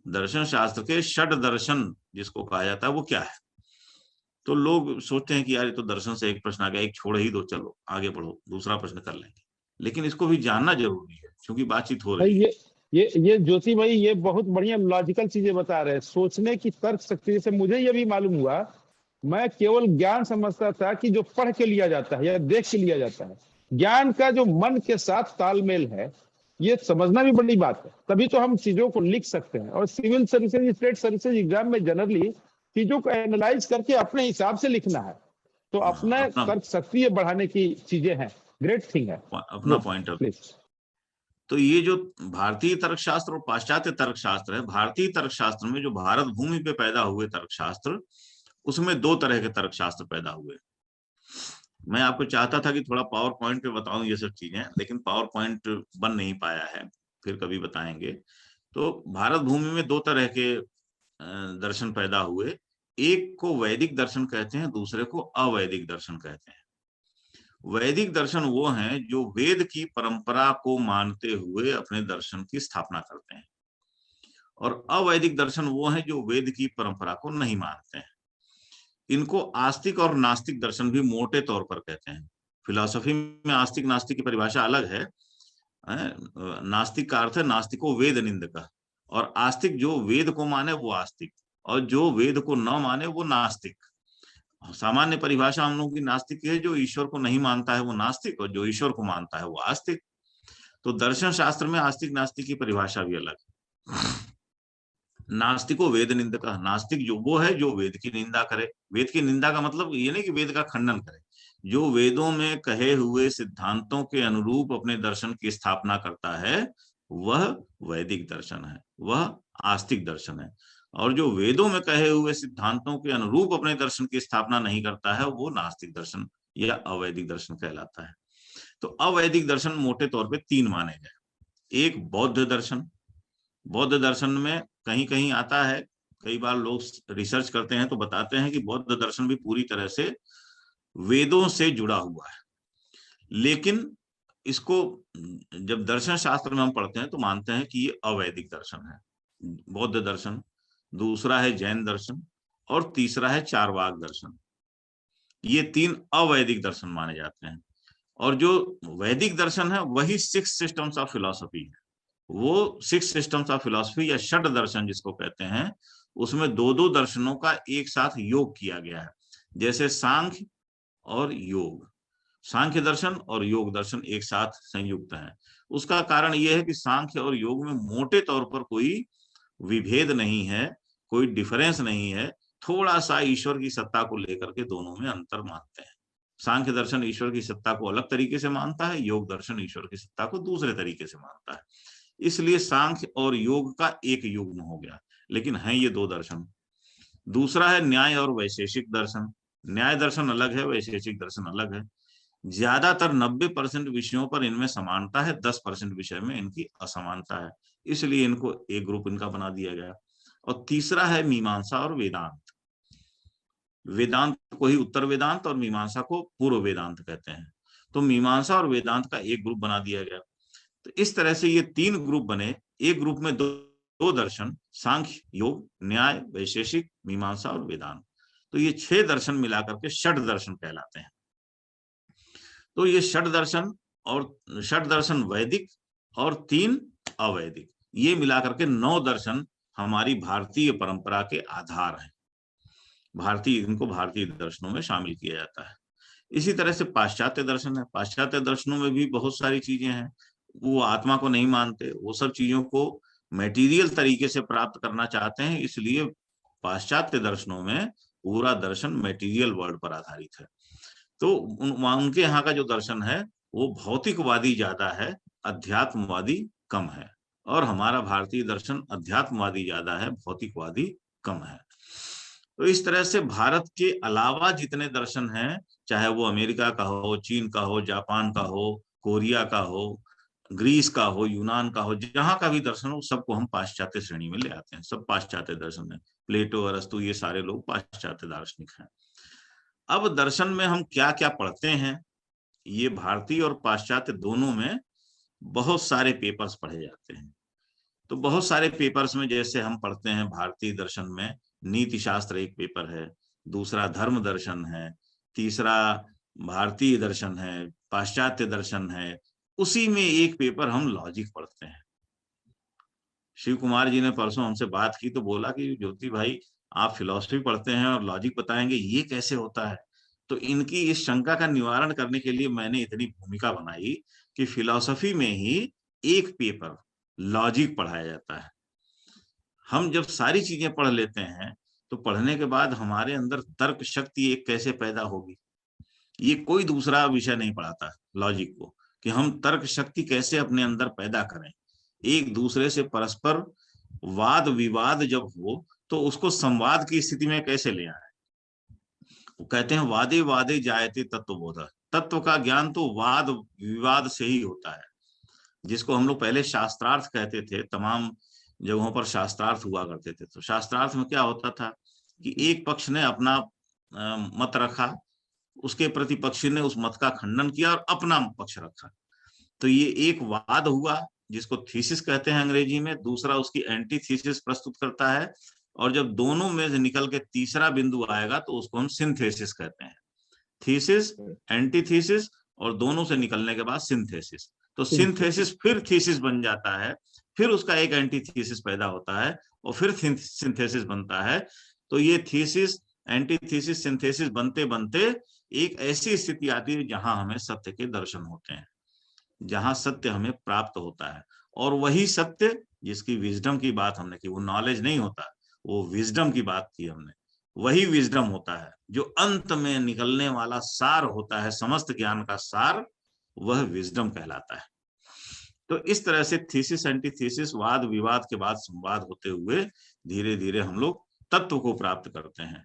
B: दर्शन शास्त्र के 6 दर्शन जिसको कहा जाता है वो क्या है? तो लोग सोचते हैं कि यार ये तो दर्शन से एक प्रश्न आ गया, एक छोड़ ही दो, चलो आगे बढ़ो, दूसरा प्रश्न कर लेंगे। लेकिन इसको भी जानना जरूरी है क्योंकि बातचीत हो
A: भाई
B: रही है।
A: ये ज्योति भाई ये बहुत बढ़िया लॉजिकल चीजें बता रहे हैं, सोचने की तर्क शक्ति। जैसे मुझे ये भी मालूम हुआ मैं केवल ज्ञान समझता था कि जो पढ़ के लिया जाता है या देख के लिया जाता है। ज्ञान का जो मन के साथ तालमेल है, ये समझना भी बड़ी बात है, तभी तो हम चीजों को लिख सकते हैं। और civil services, state services exam में जनरली चीजों को एनालाइज करके अपने हिसाब से लिखना है, तो
B: हाँ,
A: अपने
B: अपना
A: तर्क शक्ति बढ़ाने की चीजें हैं। ग्रेट थिंग है।
B: अपना
A: गुड,
B: पॉइंट ऑफ।
A: प्लीज।
B: तो ये जो भारतीय तर्कशास्त्र और पाश्चात्य तर्कशास्त्र है, भारतीय तर्कशास्त्र में जो भारत भूमि पे पैदा हुए तर्कशास्त्र, उसमें दो तरह के तर्कशास्त्र पैदा हुए। मैं आपको चाहता था कि थोड़ा पावर पॉइंट पे बताऊं ये सब चीजें, लेकिन पावर पॉइंट बन नहीं पाया है, फिर कभी बताएंगे। तो भारत भूमि में दो तरह के दर्शन पैदा हुए। एक को वैदिक दर्शन कहते हैं, दूसरे को अवैदिक दर्शन कहते हैं। वैदिक दर्शन वो हैं जो वेद की परंपरा को मानते हुए अपने दर्शन की स्थापना करते हैं, और अवैदिक दर्शन वो हैं जो वेद की परंपरा को नहीं मानते हैं। इनको आस्तिक और नास्तिक दर्शन भी मोटे तौर पर कहते हैं। फिलॉसफी में आस्तिक नास्तिक की परिभाषा अलग है। नास्तिक का अर्थ है नास्तिको वेद निंदक, और आस्तिक जो वेद को माने वो आस्तिक, और जो वेद को न माने वो नास्तिक। सामान्य परिभाषा हम लोग की नास्तिक है, जो ईश्वर को नहीं मानता है वो नास्तिक, और जो ईश्वर को मानता है वो आस्तिक। तो दर्शन शास्त्र में आस्तिक नास्तिक की परिभाषा भी अलग है। नास्तिको वेद निंदक, नास्तिक जो वो है जो वेद की निंदा करे। वेद की निंदा का मतलब ये नहीं कि वेद का खंडन करे, जो वेदों में कहे हुए सिद्धांतों के अनुरूप अपने दर्शन की स्थापना करता है वह वैदिक दर्शन है, वह आस्तिक दर्शन है। और जो वेदों में कहे हुए सिद्धांतों के अनुरूप अपने दर्शन की स्थापना नहीं करता है वो नास्तिक दर्शन या अवैदिक दर्शन कहलाता है। तो अवैदिक दर्शन मोटे तौर पे तीन माने गए। एक बौद्ध दर्शन। बौद्ध दर्शन में कहीं कहीं आता है, कई बार लोग रिसर्च करते हैं तो बताते हैं कि बौद्ध दर्शन भी पूरी तरह से वेदों से जुड़ा हुआ है, लेकिन इसको जब दर्शन शास्त्र में हम पढ़ते हैं तो मानते हैं कि ये अवैदिक दर्शन है, बौद्ध दर्शन। दूसरा है जैन दर्शन, और तीसरा है चारवाक दर्शन। ये तीन अवैदिक दर्शन माने जाते हैं। और जो वैदिक दर्शन है वही सिक्स सिस्टम्स ऑफ फिलॉसफी है। वो सिक्स सिस्टम्स ऑफ फिलॉसफी या षड दर्शन जिसको कहते हैं, उसमें दो दो दर्शनों का एक साथ योग किया गया है। जैसे सांख्य और योग, सांख्य दर्शन और योग दर्शन एक साथ संयुक्त हैं। उसका कारण यह है कि सांख्य और योग में मोटे तौर पर कोई विभेद नहीं है, कोई डिफरेंस नहीं है। थोड़ा सा ईश्वर की सत्ता को लेकर के दोनों में अंतर मानते हैं। सांख्य दर्शन ईश्वर की सत्ता को अलग तरीके से मानता है, योग दर्शन ईश्वर की सत्ता को दूसरे तरीके से मानता है। इसलिए सांख्य और योग का एक युग्म हो गया, लेकिन है ये दो दर्शन। दूसरा है न्याय और वैशेषिक दर्शन। न्याय दर्शन अलग है, वैशेषिक दर्शन अलग है। ज्यादातर 90% विषयों पर इनमें समानता है, 10% विषय में इनकी असमानता है, इसलिए इनको एक ग्रुप इनका बना दिया गया। और तीसरा है मीमांसा और वेदांत। वेदांत को ही उत्तर वेदांत और मीमांसा को पूर्व वेदांत कहते हैं। तो मीमांसा और वेदांत का एक ग्रुप बना दिया गया। तो इस तरह से ये तीन ग्रुप बने। एक ग्रुप में दो दर्शन, सांख्य, योग, न्याय, वैशेषिक, मीमांसा और वेदांत। तो ये 6 दर्शन मिलाकर के षड दर्शन कहलाते हैं। तो ये षड दर्शन वैदिक और 3 अवैदिक, ये मिलाकर के 9 दर्शन हमारी भारतीय परंपरा के आधार हैं। इनको भारतीय दर्शनों में शामिल किया जाता है। इसी तरह से पाश्चात्य दर्शन है। पाश्चात्य दर्शनों में भी बहुत सारी चीजें हैं। वो आत्मा को नहीं मानते, वो सब चीजों को मटेरियल तरीके से प्राप्त करना चाहते हैं, इसलिए पाश्चात्य दर्शनों में पूरा दर्शन मटेरियल वर्ल्ड पर आधारित है। तो उनके यहाँ का जो दर्शन है वो भौतिकवादी ज्यादा है, अध्यात्मवादी कम है। और हमारा भारतीय दर्शन अध्यात्मवादी ज्यादा है, भौतिकवादी कम है। तो इस तरह से भारत के अलावा जितने दर्शन हैं, चाहे वो अमेरिका का हो, चीन का हो, जापान का हो, कोरिया का हो, ग्रीस का हो, यूनान का हो, जहां का भी दर्शन हो, सबको हम पाश्चात्य श्रेणी में ले आते हैं। सब पाश्चात्य दर्शन है। प्लेटो, अरस्तु, ये सारे लोग पाश्चात्य दार्शनिक हैं। अब दर्शन में हम क्या क्या पढ़ते हैं, ये भारतीय और पाश्चात्य दोनों में बहुत सारे पेपर्स पढ़े जाते हैं। तो बहुत सारे पेपर्स में जैसे हम पढ़ते हैं भारतीय दर्शन में नीति शास्त्र एक पेपर है, दूसरा धर्म दर्शन है, तीसरा भारतीय दर्शन है, पाश्चात्य दर्शन है। उसी में एक पेपर हम लॉजिक पढ़ते हैं। शिव कुमार जी ने परसों हमसे बात की तो बोला कि ज्योति भाई आप फिलॉसफी पढ़ते हैं और लॉजिक बताएंगे ये कैसे होता है। तो इनकी इस शंका का निवारण करने के लिए मैंने इतनी भूमिका बनाई कि फिलॉसफी में ही एक पेपर लॉजिक पढ़ाया जाता है। हम जब सारी चीजें पढ़ लेते हैं तो पढ़ने के बाद हमारे अंदर तर्क शक्ति एक कैसे पैदा होगी, ये कोई दूसरा विषय नहीं पढ़ाता लॉजिक को, कि हम तर्क शक्ति कैसे अपने अंदर पैदा करें, एक दूसरे से परस्पर वाद विवाद जब हो तो उसको संवाद की स्थिति में कैसे ले आए। वो कहते हैं वादे वादे जायते तत्वबोध, तत्व का ज्ञान तो वाद विवाद से ही होता है, जिसको हम लोग पहले शास्त्रार्थ कहते थे। तमाम जगहों पर शास्त्रार्थ हुआ करते थे। तो शास्त्रार्थ में क्या होता था कि एक पक्ष ने अपना मत रखा, उसके प्रतिपक्षी ने उस मत का खंडन किया और अपना पक्ष रखा। तो ये एक वाद हुआ जिसको थीसिस कहते हैं अंग्रेजी में, दूसरा उसकी एंटी थीसिस प्रस्तुत करता है, और जब दोनों में से निकल के तीसरा बिंदु आएगा तो उसको हम सिंथेसिस कहते हैं। थीसिस, एंटीथीसिस और दोनों से निकलने के बाद सिंथेसिस। तो सिंथेसिस फिर थीसिस बन जाता है, फिर उसका एक एंटीथीसिस पैदा होता है और फिर सिंथेसिस बनता है। तो ये थीसिस, एंटीथीसिस, सिंथेसिस बनते बनते एक ऐसी स्थिति आती है जहां हमें सत्य के दर्शन होते हैं, जहां सत्य हमें प्राप्त होता है। और वही सत्य जिसकी विजडम की बात हमने की, वो नॉलेज नहीं होता, वो विजडम की बात की हमने, वही विजडम होता है जो अंत में निकलने वाला सार होता है, समस्त ज्ञान का सार, वह विजडम कहलाता है। तो इस तरह से थीसिस, एंटीथीसिस, वाद विवाद के बाद संवाद होते हुए धीरे धीरे हम लोग तत्व को प्राप्त करते हैं।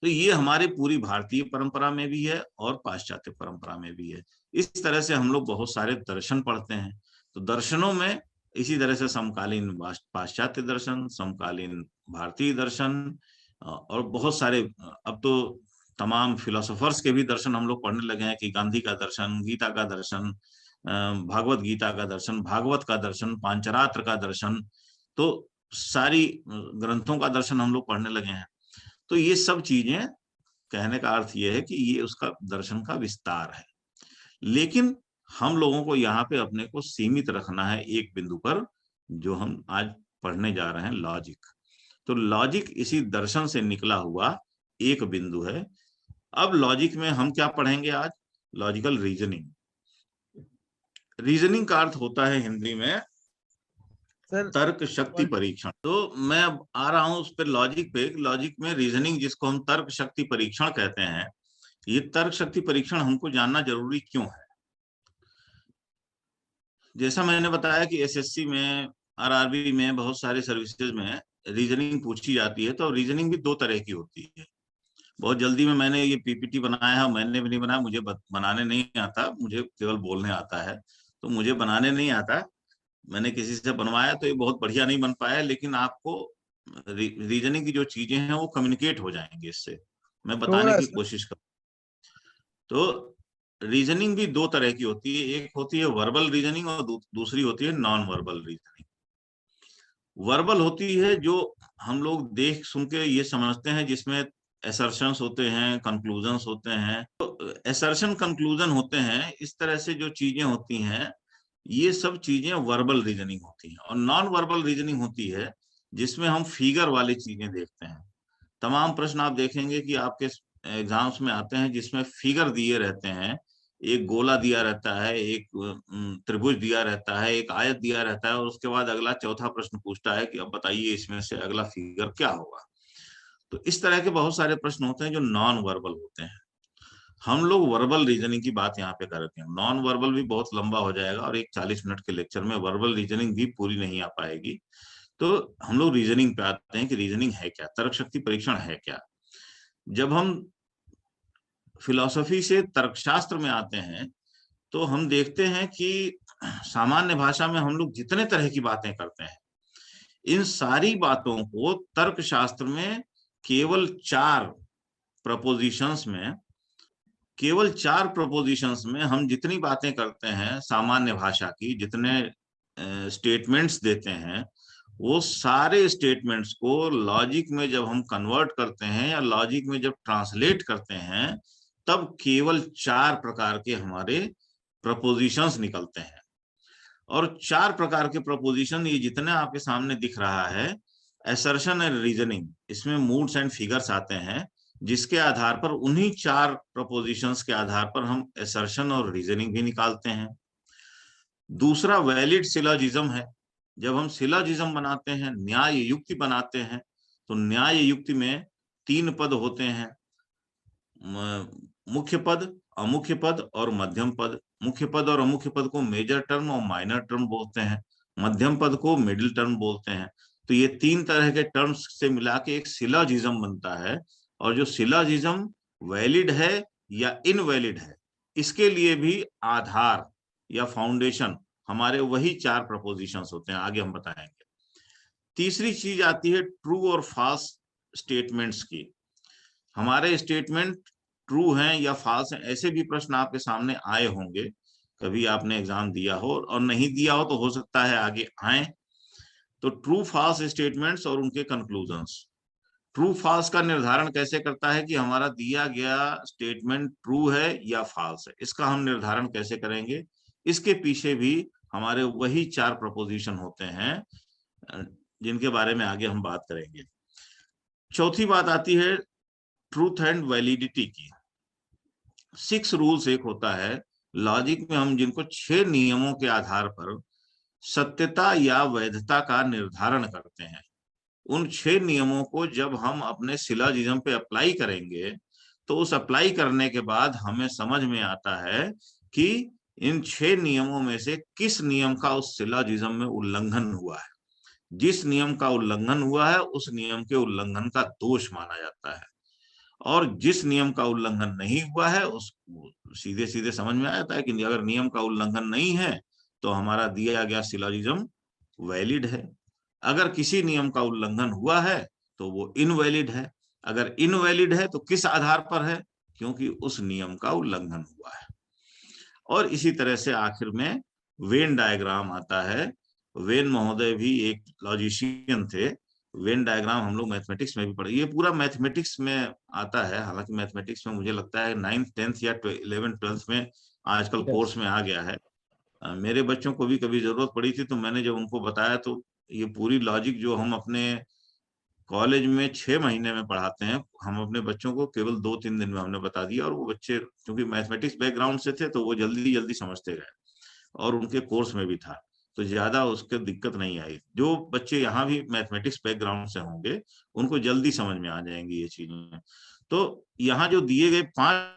B: तो ये हमारे पूरी भारतीय परंपरा में भी है और पाश्चात्य परंपरा में भी है। इस तरह से हम लोग बहुत सारे दर्शन पढ़ते हैं। तो दर्शनों में इसी तरह से समकालीन पाश्चात्य दर्शन, समकालीन भारतीय दर्शन, और बहुत सारे अब तो तमाम फिलोसोफर्स के भी दर्शन हम लोग पढ़ने लगे हैं, कि गांधी का दर्शन, गीता का दर्शन, भागवत गीता का दर्शन, भागवत का दर्शन, पांचरात्र का दर्शन, तो सारी ग्रंथों का दर्शन हम लोग पढ़ने लगे हैं। तो ये सब चीजें, कहने का अर्थ ये है कि ये उसका दर्शन का विस्तार है। लेकिन हम लोगों को यहाँ पे अपने को सीमित रखना है एक बिंदु पर, जो हम आज पढ़ने जा रहे हैं, लॉजिक। तो लॉजिक इसी दर्शन से निकला हुआ एक बिंदु है। अब लॉजिक में हम क्या पढ़ेंगे आज? Logical reasoning. रीजनिंग का अर्थ होता है हिंदी में तर्क शक्ति परीक्षण। तो मैं अब आ रहा हूं उस पर, लॉजिक पे। लॉजिक में रीजनिंग, जिसको हम तर्क शक्ति परीक्षण कहते हैं, ये तर्क शक्ति परीक्षण हमको जानना जरूरी क्यों है? जैसा मैंने बताया कि एसएससी में, आरआरबी में, बहुत सारे सर्विसेज में रीजनिंग पूछी जाती है। तो रीजनिंग भी दो तरह की होती है। बहुत जल्दी में मैंने ये पीपीटी बनाया है, मैंने भी नहीं बनाया, मुझे बनाने नहीं आता, मुझे केवल बोलने आता है। तो मुझे बनाने नहीं आता, मैंने किसी से बनवाया, तो ये बहुत बढ़िया नहीं बन पाया। लेकिन आपको रीजनिंग की जो चीजें हैं वो कम्युनिकेट हो जाएंगे इससे, मैं बताने की कोशिश करूँ। तो रीजनिंग भी दो तरह की होती है, एक होती है वर्बल रीजनिंग और दूसरी होती है नॉन वर्बल रीजनिंग। वर्बल होती है जो हम लोग देख सुन के ये समझते हैं, जिसमें एसर्शंस होते हैं, कंक्लूजन्स होते हैं। तो एसर्शन, कंक्लूजन होते हैं, इस तरह से जो चीजें होती हैं, ये सब चीजें वर्बल रीजनिंग होती हैं। और नॉन वर्बल रीजनिंग होती है जिसमें हम फिगर वाली चीजें देखते हैं। तमाम प्रश्न आप देखेंगे कि आपके एग्जाम्स में आते हैं जिसमें फिगर दिए रहते हैं, एक गोला दिया रहता है, एक त्रिभुज दिया रहता है, एक आयत दिया रहता है, और उसके बाद अगला चौथा प्रश्न पूछता है कि अब बताइए इसमें से अगला फिगर क्या होगा। तो इस तरह के बहुत सारे प्रश्न होते हैं जो नॉन वर्बल होते हैं। हम लोग वर्बल रीजनिंग की बात यहाँ पे करते हैं। नॉन वर्बल भी बहुत लंबा हो जाएगा और एक 40 मिनट के लेक्चर में वर्बल रीजनिंग भी पूरी नहीं आ पाएगी। तो हम लोग रीजनिंग पे आते हैं कि रीजनिंग है क्या, तर्क शक्ति परीक्षण है क्या। जब हम फिलॉसफी से तर्कशास्त्र में आते हैं तो हम देखते हैं कि सामान्य भाषा में हम लोग जितने तरह की बातें करते हैं, इन सारी बातों को तर्कशास्त्र में केवल चार प्रपोजिशंस में हम जितनी बातें करते हैं सामान्य भाषा की, जितने स्टेटमेंट्स देते हैं, वो सारे स्टेटमेंट्स को लॉजिक में जब हम कन्वर्ट करते हैं या लॉजिक में जब ट्रांसलेट करते हैं, तब केवल 4 प्रकार के हमारे प्रपोजिशंस निकलते हैं। और 4 प्रकार के प्रपोजिशन, ये जितने आपके सामने दिख रहा है, असर्शन एंड रीजनिंग, इसमें मूड्स एंड फिगर्स आते हैं, जिसके आधार पर उन्हीं 4 प्रपोजिशंस के आधार पर हम असर्शन और रीजनिंग भी निकालते हैं। दूसरा वैलिड सिलोजिज्म है। जब हम सिलोजिज्म बनाते हैं, न्याय युक्ति बनाते हैं, तो न्याय युक्ति में 3 पद होते हैं, मुख्य पद, अमुख्य पद और मध्यम पद। मुख्य पद और अमुख्य पद को मेजर टर्म और माइनर टर्म बोलते हैं, मध्यम पद को मिडिल टर्म बोलते हैं। तो ये 3 तरह के टर्म्स से मिला के एक सिलोजिज्म बनता है, और जो सिलोजिज्म वैलिड है या इनवैलिड है, इसके लिए भी आधार या फाउंडेशन हमारे वही 4 प्रपोजिशंस होते हैं, आगे हम बताएंगे। तीसरी चीज आती है ट्रू और फॉल्स स्टेटमेंट्स की। हमारे स्टेटमेंट ट्रू हैं या फॉल्स हैं, ऐसे भी प्रश्न आपके सामने आए होंगे, कभी आपने एग्जाम दिया हो, और नहीं दिया हो तो हो सकता है आगे आए। तो ट्रू फॉल्स स्टेटमेंट्स और उनके कंक्लूजन्स। ट्रू फॉल्स का निर्धारण कैसे करता है कि हमारा दिया गया स्टेटमेंट ट्रू है या फॉल्स है, इसका हम निर्धारण कैसे करेंगे? इसके पीछे भी हमारे वही 4 प्रपोजिशन होते हैं, जिनके बारे में आगे हम बात करेंगे। चौथी बात आती है ट्रूथ एंड वैलिडिटी की। 6 रूल्स एक होता है लॉजिक में, हम जिनको 6 नियमों के आधार पर सत्यता या वैधता का निर्धारण करते हैं। उन 6 नियमों को जब हम अपने सिलोजिज्म पे अप्लाई करेंगे, तो उस अप्लाई करने के बाद हमें समझ में आता है कि इन 6 नियमों में से किस नियम का उस सिलोजिज्म में उल्लंघन हुआ है। जिस नियम का उल्लंघन हुआ है, उस नियम के उल्लंघन का दोष माना जाता है, और जिस नियम का उल्लंघन नहीं हुआ है, उस सीधे सीधे समझ में आ जाता है कि अगर नियम का उल्लंघन नहीं है तो हमारा दिया गया सिलोजिज्म वैलिड है। अगर किसी नियम का उल्लंघन हुआ है तो वो इनवैलिड है। अगर इनवैलिड है तो किस आधार पर है? क्योंकि उस नियम का उल्लंघन हुआ है। और इसी तरह से आखिर में वेन डायग्राम आता है। वेन महोदय भी एक लॉजिशियन थे। वेन डायग्राम हम लोग मैथमेटिक्स में भी पढ़े, ये पूरा मैथमेटिक्स में आता है। हालांकि मैथमेटिक्स में मुझे लगता है 9th 10th या 11th 12th में आजकल कोर्स में आ गया है। मेरे बच्चों को भी कभी जरूरत पड़ी थी, तो मैंने जब उनको बताया, तो ये पूरी लॉजिक जो हम अपने कॉलेज में 6 महीने में पढ़ाते हैं, हम अपने बच्चों को केवल 2-3 दिन में हमने बता दिया। और वो बच्चे क्योंकि मैथमेटिक्स बैकग्राउंड से थे, तो वो जल्दी जल्दी समझते गए, और उनके कोर्स में भी था, तो ज्यादा उसके दिक्कत नहीं आई। जो बच्चे यहाँ भी मैथमेटिक्स बैकग्राउंड से होंगे, उनको जल्दी समझ में आ जाएंगी ये चीजें। तो यहाँ जो दिए गए 5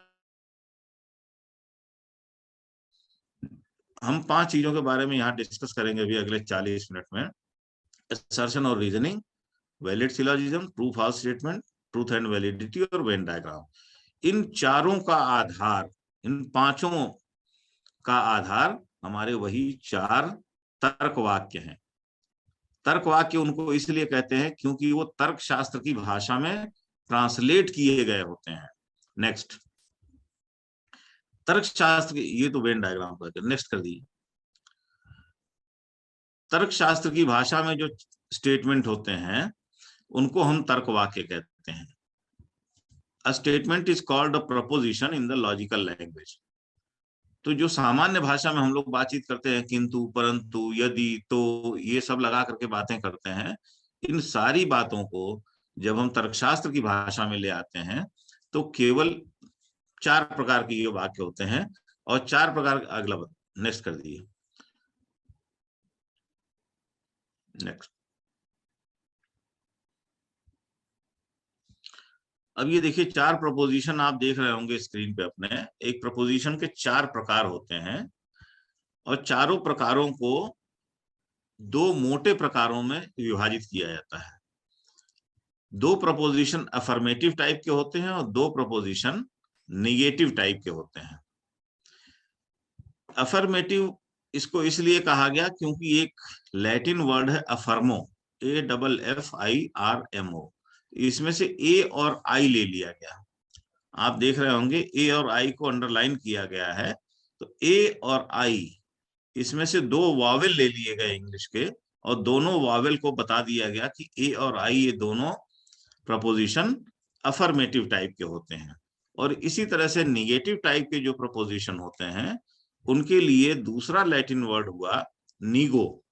B: चीजों के बारे में यहाँ डिस्कस करेंगे अभी अगले 40 मिनट में। असर्शन और reasoning, valid syllogism, true false statement, truth and validity और वेन डायग्राम। इन चारों का आधार, इन 5 का आधार हमारे वही 4 तर्क वाक्य हैं। तर्क वाक्य उनको इसलिए कहते हैं क्योंकि वो तर्क शास्त्र की भाषा में ट्रांसलेट किए गए होते हैं। नेक्स्ट, तर्क शास्त्र की, ये तो वेन डायग्राम पर, नेक्स्ट कर दीजिए। तर्क शास्त्र की भाषा में जो स्टेटमेंट होते हैं, उनको हम तर्क वाक्य कहते हैं। A statement is called a proposition in the logical language. तो जो सामान्य भाषा में हम लोग बातचीत करते हैं, किंतु, परंतु, यदि, तो, ये सब लगा करके बातें करते हैं, इन सारी बातों को जब हम तर्कशास्त्र की भाषा में ले आते हैं, तो केवल 4 प्रकार के ये वाक्य होते हैं। और 4 प्रकार, अगला नेक्स्ट कर दिए। नेक्स्ट, अब ये देखिए 4 प्रपोजिशन आप देख रहे होंगे स्क्रीन पे अपने। एक प्रपोजिशन के 4 प्रकार होते हैं, और चारों प्रकारों को 2 मोटे प्रकारों में विभाजित किया जाता है। 2 प्रपोजिशन अफर्मेटिव टाइप के होते हैं, और 2 प्रपोजिशन निगेटिव टाइप के होते हैं। अफर्मेटिव इसको इसलिए कहा गया क्योंकि एक लैटिन वर्ड है अफर्मो, AFFIRMO, इसमें से ए और आई ले लिया गया। आप देख रहे होंगे ए और आई को अंडरलाइन किया गया है। तो ए और आई, इसमें से 2 वावेल ले लिए गए इंग्लिश के, और दोनों वावेल को बता दिया गया कि ए और आई ये दोनों प्रपोजिशन अफर्मेटिव टाइप के होते हैं। और इसी तरह से निगेटिव टाइप के जो प्रपोजिशन होते हैं, उनके लिए दूसरा लैटिन वर्ड हुआ नीगो।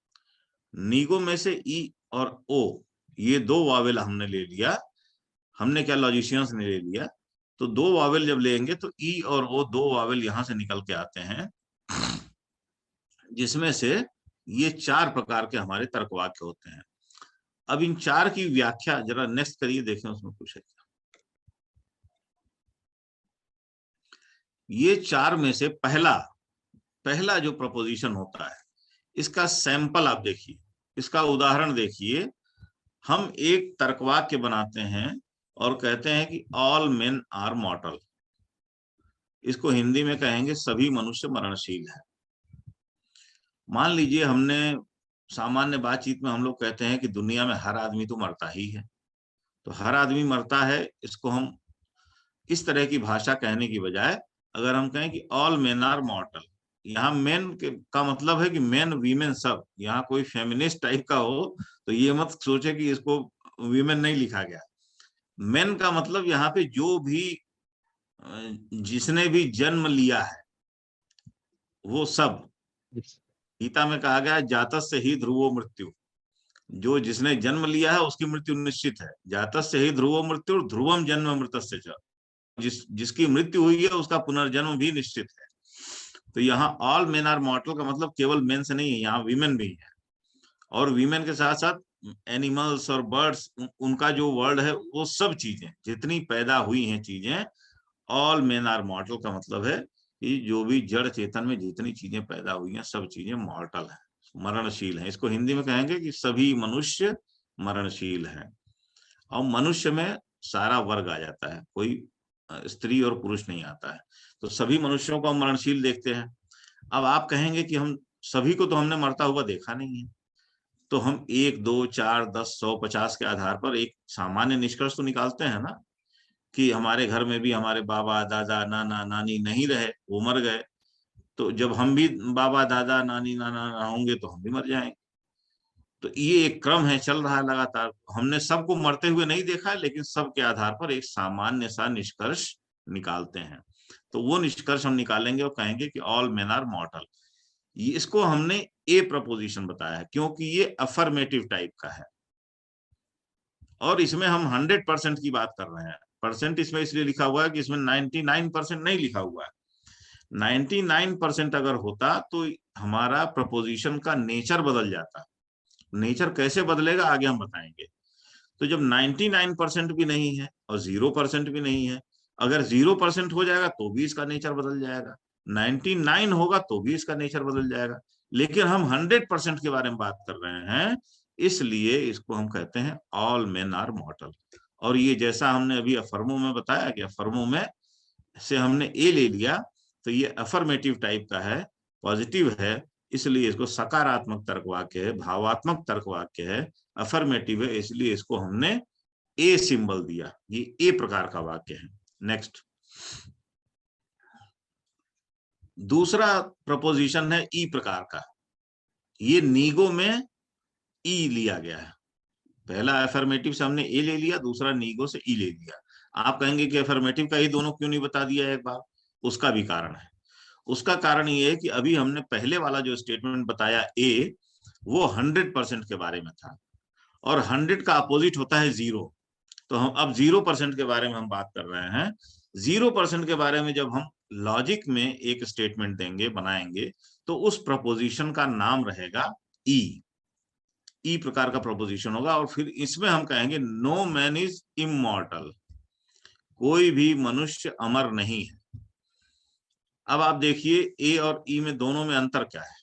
B: नीगो में से ई और ओ, ये 2 वावेल हमने ले लिया, हमने क्या लॉजिशियंस ने ले लिया, तो 2 वावेल जब लेंगे तो ई और ओ 2 वावेल यहां से निकल के आते हैं, जिसमें से ये 4 प्रकार के हमारे तर्कवाक्य होते हैं। अब इन 4 की व्याख्या जरा नेक्स्ट करिए, देखें उसमें कुछ है क्या। ये 4 में से पहला जो प्रपोजिशन होता है, इसका सैंपल आप देखिए, इसका उदाहरण देखिए। हम एक तर्कवाक्य बनाते हैं और कहते हैं कि ऑल मेन आर मॉर्टल। इसको हिंदी में कहेंगे सभी मनुष्य मरणशील है। मान लीजिए हमने सामान्य बातचीत में हम लोग कहते हैं कि दुनिया में हर आदमी तो मरता ही है, तो हर आदमी मरता है, इसको हम इस तरह की भाषा कहने की बजाय अगर हम कहें कि ऑल मेन आर मॉर्टल, यहाँ मेन का मतलब है कि मेन वीमेन सब, यहाँ कोई फेमिनिस्ट टाइप का हो तो ये मत सोचे कि इसको वीमेन नहीं लिखा गया। मेन का मतलब यहाँ पे जो भी जिसने भी जन्म लिया है वो सब। गीता में कहा गया जातस्य ही ध्रुवो मृत्यु, जो जिसने जन्म लिया है उसकी मृत्यु निश्चित है। जातस्य ही ध्रुवो मृत्यु ध्रुवम जन्म मृतस्य च, जिसकी मृत्यु हुई है उसका पुनर्जन्म भी निश्चित है। तो यहाँ ऑल मेन आर मॉर्टल का मतलब केवल मेन से नहीं है, यहाँ वीमेन भी है, और वीमेन के साथ साथ एनिमल्स और बर्ड्स, उनका जो वर्ल्ड है वो सब चीजें जितनी पैदा हुई हैं चीजें, ऑल मेन आर मॉर्टल का मतलब है कि जो भी जड़ चेतन में जितनी चीजें पैदा हुई हैं सब चीजें मॉर्टल है, मरणशील है। इसको हिंदी में कहेंगे कि सभी मनुष्य मरणशील है। और मनुष्य में सारा वर्ग आ जाता है, कोई स्त्री और पुरुष नहीं आता है, तो सभी मनुष्यों को हम मरणशील देखते हैं। अब आप कहेंगे कि हम सभी को तो हमने मरता हुआ देखा नहीं है, तो हम 1, 2, 4, 10, 100, 50 के आधार पर एक सामान्य निष्कर्ष तो निकालते हैं ना, कि हमारे घर में भी हमारे बाबा दादा नाना नानी नहीं रहे, वो मर गए, तो जब हम भी बाबा दादा नानी नाना होंगे तो हम भी मर जाएंगे। तो ये एक क्रम है, चल रहा है लगातार। हमने सबको मरते हुए नहीं देखा है, लेकिन सबके आधार पर एक सामान्य सा निष्कर्ष निकालते हैं। तो वो निष्कर्ष हम निकालेंगे और कहेंगे कि ऑल मेन आर मॉर्टल। इसको हमने ए प्रपोजिशन बताया है क्योंकि ये अफर्मेटिव टाइप का है, और इसमें हम 100% की बात कर रहे हैं। परसेंट इसमें इसलिए लिखा हुआ है कि इसमें 99% नहीं लिखा हुआ है। 99% अगर होता तो हमारा प्रपोजिशन का नेचर बदल जाता। नेचर कैसे बदलेगा आगे हम बताएंगे। तो जब 99% भी नहीं है और 0% भी नहीं है, अगर 0% हो जाएगा तो भी इसका नेचर बदल जाएगा, 99 होगा तो भी इसका नेचर बदल जाएगा। लेकिन हम 100% के बारे में बात कर रहे हैं, इसलिए इसको हम कहते हैं ऑल मेन आर मॉर्टल। और ये जैसा हमने अभी अफर्मो में बताया कि अफर्मो में से हमने ए ले लिया, तो ये अफर्मेटिव टाइप का है, पॉजिटिव है, इसलिए इसको सकारात्मक तर्कवाक्य है, भावात्मक तर्कवाक्य है, अफर्मेटिव है, इसलिए इसको हमने ए सिंबल दिया। ये ए प्रकार का वाक्य है। नेक्स्ट, दूसरा प्रपोजिशन है ई प्रकार का। ये नीगो में ई लिया गया है। पहला अफर्मेटिव से हमने ए ले लिया, दूसरा नीगो से ई ले लिया। आप कहेंगे कि अफर्मेटिव का ही दोनों क्यों नहीं बता दिया एक बार? उसका भी कारण है। उसका कारण ये है कि अभी हमने पहले वाला जो स्टेटमेंट बताया ए, वो 100% के बारे में था, और 100 का अपोजिट होता है 0। तो हम अब 0% के बारे में हम बात कर रहे हैं। 0% के बारे में जब हम लॉजिक में एक स्टेटमेंट देंगे, बनाएंगे, तो उस प्रपोजिशन का नाम रहेगा ई। ई प्रकार का प्रपोजिशन होगा, और फिर इसमें हम कहेंगे नो मैन इज इमॉर्टल, कोई भी मनुष्य अमर नहीं है। अब आप देखिए ए और ई में दोनों में अंतर क्या है।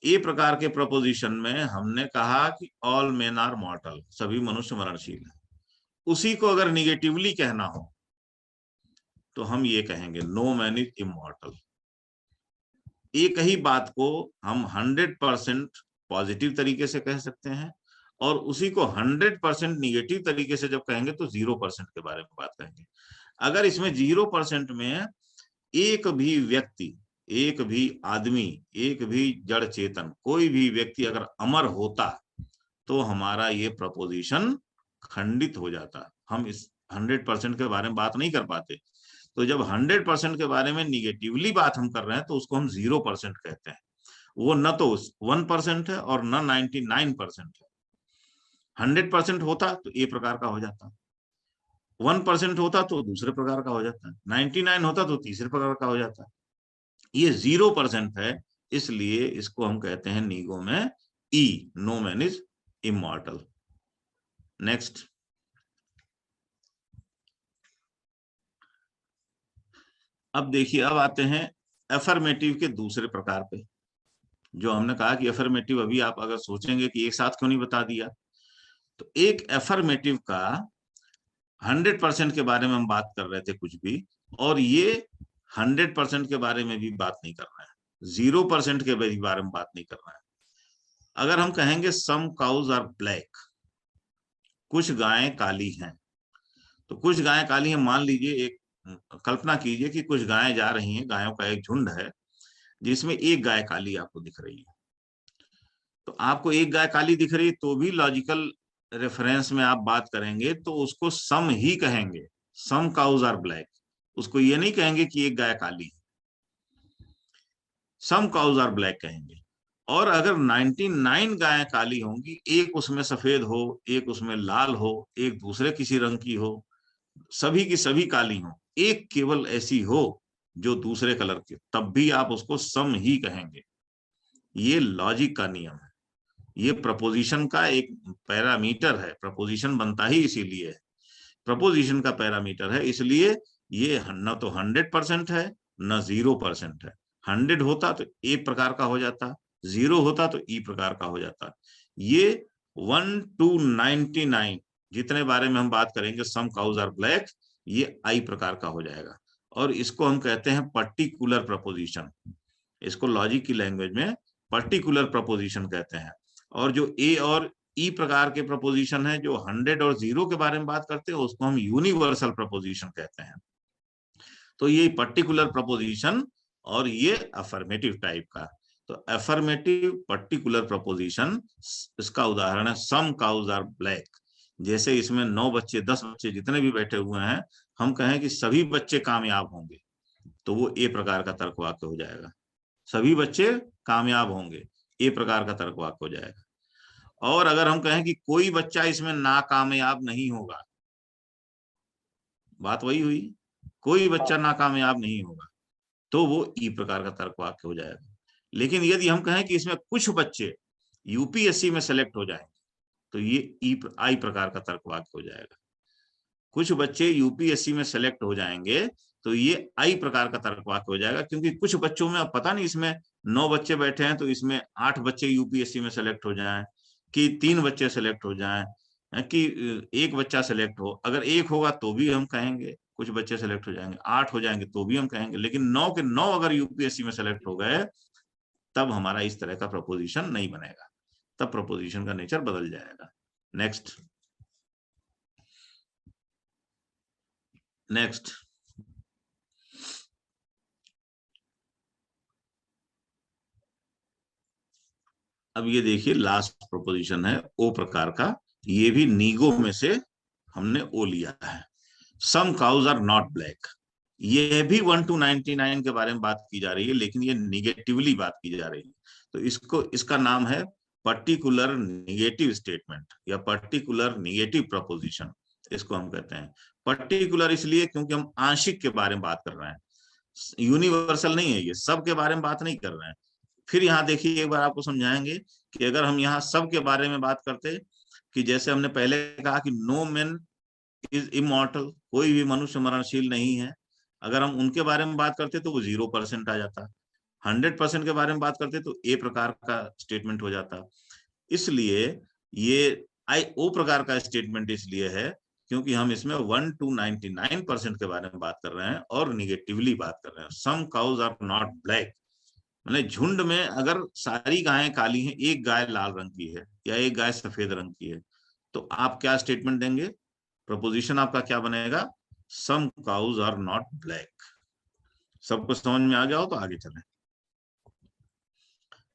B: ए प्रकार के प्रपोजिशन में हमने कहा कि ऑल मेन आर मॉर्टल, सभी मनुष्य मरणशील है। उसी को अगर निगेटिवली कहना हो तो हम ये कहेंगे नो मैन इज इमॉर्टल। एक ही बात को हम 100% पॉजिटिव तरीके से कह सकते हैं, और उसी को 100% निगेटिव तरीके से जब कहेंगे तो 0% के बारे में बात कहेंगे। अगर इसमें 0% में एक भी व्यक्ति, एक भी आदमी, एक भी जड़ चेतन, कोई भी व्यक्ति अगर अमर होता तो हमारा ये प्रपोजिशन खंडित हो जाता। हम इस 100% के बारे में बात नहीं कर पाते। तो जब 100% के बारे में निगेटिवली बात हम कर रहे हैं तो उसको हम 0% कहते हैं। वो न तो 1% है और न 99% है। 100% होता तो ए प्रकार का हो जाता, 1% होता तो दूसरे प्रकार का हो जाता, 99 होता तो तीसरे प्रकार का हो जाता। ये 0% है, इसलिए इसको हम कहते हैं नीगो में E, no man is immortal. Next, अब देखिए, अब आते हैं एफर्मेटिव के दूसरे प्रकार पे। जो हमने कहा कि एफर्मेटिव, अभी आप अगर सोचेंगे कि एक साथ क्यों नहीं बता दिया, तो एक एफर्मेटिव का 100% के बारे में हम बात कर रहे थे कुछ भी, और ये 100% के बारे में भी बात नहीं कर रहे हैं, 0% के बारे में बात नहीं कर रहे हैं। अगर हम कहेंगे सम काउज आर ब्लैक, कुछ गायें काली हैं, तो कुछ गायें काली हैं, मान लीजिए एक कल्पना कीजिए कि कुछ गायें जा रही हैं, गायों का एक झुंड है जिसमें एक गाय काली आपको दिख रही है। तो आपको एक गाय काली दिख रही है तो भी लॉजिकल रेफरेंस में आप बात करेंगे तो उसको सम ही कहेंगे, सम काउज आर ब्लैक। उसको ये नहीं कहेंगे कि एक गाय काली है, सम काउज आर ब्लैक कहेंगे। और अगर 99 गायें काली होंगी, एक उसमें सफेद हो, एक उसमें लाल हो, एक दूसरे किसी रंग की हो, सभी की सभी काली हो, एक केवल ऐसी हो जो दूसरे कलर की, तब भी आप उसको सम ही कहेंगे। ये लॉजिक का नियम है, ये प्रपोजिशन का एक पैरामीटर है, प्रपोजिशन बनता ही इसीलिए है, प्रपोजिशन का पैरामीटर है, इसलिए ये न तो 100% है न 0% है। 100 होता तो ए प्रकार का हो जाता, 0 होता तो ई प्रकार का हो जाता। ये 1 to 99 जितने बारे में हम बात करेंगे सम काउज आर ब्लैक, ये आई प्रकार का हो जाएगा, और इसको हम कहते हैं पर्टिकुलर प्रपोजिशन। इसको लॉजिक की लैंग्वेज में पर्टिकुलर प्रपोजिशन कहते हैं। और जो ए और ई प्रकार के प्रपोजिशन है, जो 100 और 0 के बारे में बात करते हैं, उसको हम यूनिवर्सल प्रपोजिशन कहते हैं। तो ये पर्टिकुलर प्रपोजिशन और ये अफर्मेटिव टाइप का। तो अफर्मेटिव पर्टिकुलर प्रपोजिशन, इसका उदाहरण है सम काउज आर ब्लैक। जैसे इसमें 9 बच्चे 10 बच्चे जितने भी बैठे हुए हैं, हम कहें कि सभी बच्चे कामयाब होंगे, तो वो ए प्रकार का तर्क वाक्य हो जाएगा। सभी बच्चे कामयाब होंगे, ए प्रकार का तर्क वाक्य हो जाएगा। और अगर हम कहें कि कोई बच्चा इसमें नाकामयाब नहीं होगा, बात वही हुई, कोई बच्चा नाकामयाब नहीं होगा, तो वो ई प्रकार का तर्क वाक्य हो जाएगा। लेकिन यदि हम कहें कि इसमें कुछ बच्चे यूपीएससी में सेलेक्ट हो जाएंगे, तो ये ई आई प्रकार का तर्क वाक्य हो जाएगा। कुछ बच्चे यूपीएससी में सेलेक्ट हो जाएंगे तो ये आई प्रकार का तर्क वाक्य हो जाएगा, क्योंकि कुछ बच्चों में अब पता नहीं, इसमें 9 बच्चे बैठे हैं तो इसमें 8 बच्चे यूपीएससी में सेलेक्ट हो जाएं, कि 3 बच्चे सेलेक्ट हो जाएं, कि एक बच्चा सेलेक्ट हो। अगर एक होगा तो भी हम कहेंगे कुछ बच्चे सेलेक्ट हो जाएंगे, 8 हो जाएंगे तो भी हम कहेंगे, लेकिन 9 के 9 अगर यूपीएससी में सेलेक्ट हो गए, तब हमारा इस तरह का प्रपोजिशन नहीं बनेगा, तब प्रपोजिशन का नेचर बदल जाएगा। नेक्स्ट, अब ये देखिए लास्ट प्रोपोजिशन है ओ प्रकार का, ये भी नीगो में से हमने ओ लिया है। सम काउज आर नॉट ब्लैक, ये भी 1 to 99 के बारे में बात की जा रही है, लेकिन ये निगेटिवली बात की जा रही है। तो इसका नाम है पर्टिकुलर निगेटिव स्टेटमेंट या पर्टिकुलर निगेटिव प्रपोजिशन, इसको हम कहते हैं। पर्टिकुलर इसलिए क्योंकि हम आंशिक के बारे में बात कर रहे हैं, यूनिवर्सल नहीं है, ये सब के बारे में बात नहीं कर रहे हैं। फिर यहाँ देखिए, एक बार आपको समझाएंगे कि अगर हम यहाँ सब के बारे में बात करते, कि जैसे हमने पहले कहा कि नो मैन इज इमॉर्टल, कोई भी मनुष्य मरणशील नहीं है, अगर हम उनके बारे में बात करते तो वो 0% आ जाता। 100% के बारे में बात करते तो ए प्रकार का स्टेटमेंट हो जाता। इसलिए ये आई ओ प्रकार का स्टेटमेंट इसलिए है क्योंकि हम इसमें 1 to 99% के बारे में बात कर रहे हैं और निगेटिवली बात कर रहे हैं। सम काउज आर नॉट ब्लैक, मतलब झुंड में अगर सारी गायें काली हैं, एक गाय लाल रंग की है या एक गाय सफेद रंग की है, तो आप क्या स्टेटमेंट देंगे? प्रपोजिशन आपका क्या बनेगा? सम काउज आर नॉट ब्लैक। सबको समझ में आ गया हो तो आगे चलें।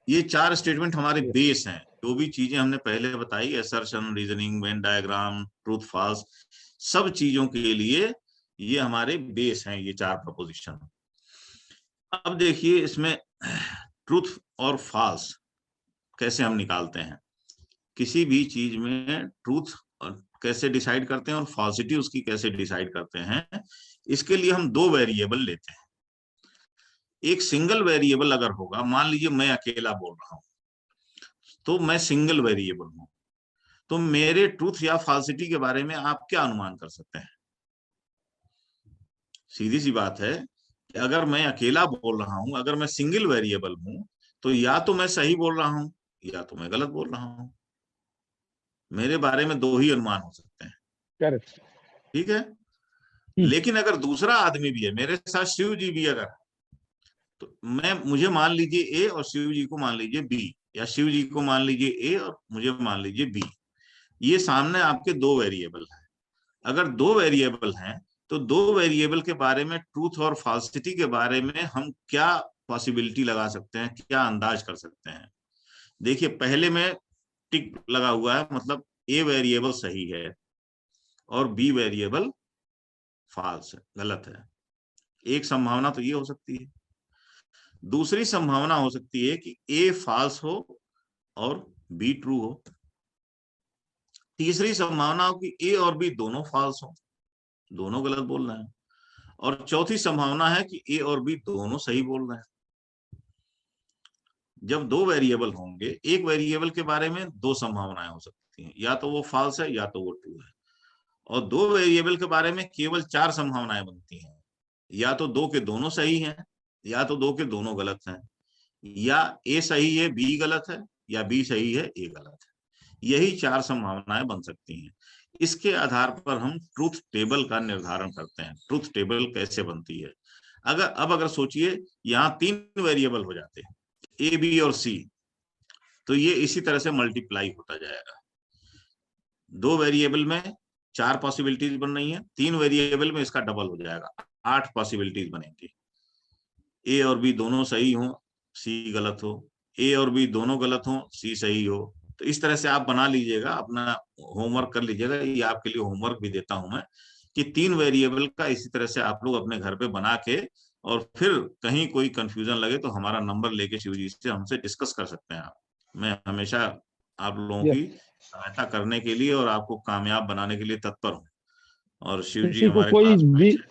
B: ये 4 स्टेटमेंट हमारे बेस हैं, जो भी चीजें हमने पहले बताई, assertion, reasoning, Venn diagram, truth false, सब चीजों के लिए ये हमारे बेस हैं, ये 4 प्रपोजिशन। अब देखिए इसमें ट्रूथ और फॉल्स कैसे हम निकालते हैं। किसी भी चीज में ट्रूथ कैसे डिसाइड करते हैं और फॉल्सिटी उसकी कैसे डिसाइड करते हैं, इसके लिए हम दो वेरिएबल लेते हैं। एक सिंगल वेरिएबल अगर होगा, मान लीजिए मैं अकेला बोल रहा हूं, तो मैं सिंगल वेरिएबल हूं, तो मेरे ट्रूथ या फॉल्सिटी के बारे में आप क्या अनुमान कर सकते हैं? सीधी सी बात है कि अगर मैं अकेला बोल रहा हूं, अगर मैं सिंगल वेरिएबल हूं, तो या तो मैं सही बोल रहा हूं या तो मैं गलत बोल रहा हूं। मेरे बारे में दो ही अनुमान हो सकते हैं।
A: करेक्ट।
B: ठीक है। लेकिन अगर दूसरा आदमी भी है, मेरे साथ शिव जी भी अगर, तो मुझे मान लीजिए ए और शिव जी को मान लीजिए बी, या शिव जी को मान लीजिए ए और मुझे मान लीजिए बी। ये सामने आपके दो वेरिएबल हैं। अगर दो वेरिएबल हैं, तो दो वेरिएबल के बारे में ट्रूथ और फॉल्सिटी के बारे में हम क्या पॉसिबिलिटी लगा सकते हैं, क्या अंदाज कर सकते हैं? देखिए, पहले में टिक लगा हुआ है, मतलब ए वेरिएबल सही है और बी वेरिएबल फॉल्स है, गलत है। एक संभावना तो ये हो सकती है। दूसरी संभावना हो सकती है कि ए फॉल्स हो और बी ट्रू हो। तीसरी संभावना हो कि ए और बी दोनों फॉल्स हो, दोनों गलत बोल रहे हैं। और चौथी संभावना है कि ए और बी दोनों सही बोल रहे हैं। जब दो वेरिएबल होंगे, एक वेरिएबल के बारे में दो संभावनाएं हो सकती हैं, या तो वो फॉल्स है या तो वो ट्रू है। और दो वेरिएबल के बारे में केवल चार संभावनाएं बनती हैं, या तो दो के दोनों सही हैं, या तो दो के दोनों गलत हैं, या ए सही है बी गलत है, या बी सही है ए गलत है। यही चार संभावनाएं बन सकती हैं। इसके आधार पर हम ट्रूथ टेबल का निर्धारण करते हैं। ट्रूथ टेबल कैसे बनती है? अगर सोचिए, यहाँ तीन वेरिएबल हो जाते हैं, ए बी और सी, तो ये इसी तरह से मल्टीप्लाई होता जाएगा। दो वेरिएबल में चार पॉसिबिलिटीज बन रही हैं, तीन वेरिएबल में इसका डबल हो जाएगा, 8 पॉसिबिलिटीज बनेंगी। ए और बी दोनों सही हो, सी गलत हो, ए और बी दोनों गलत हो, सी सही हो। तो इस तरह से आप बना लीजिएगा, अपना होमवर्क कर लीजिएगा। ये आपके लिए होमवर्क भी देता हूं मैं, कि तीन वेरिएबल का इसी तरह से आप लोग अपने घर पे बना के, और फिर कहीं कोई कंफ्यूजन लगे तो हमारा नंबर लेके शिव जी से हमसे डिस्कस कर सकते हैं आप। मैं हमेशा आप लोगों
A: यस।
B: की सहायता करने के लिए और आपको कामयाब बनाने के लिए तत्पर हूँ। और शिव जी
A: किसी को
B: हमारे
A: कोई भी,
B: क्लासमेट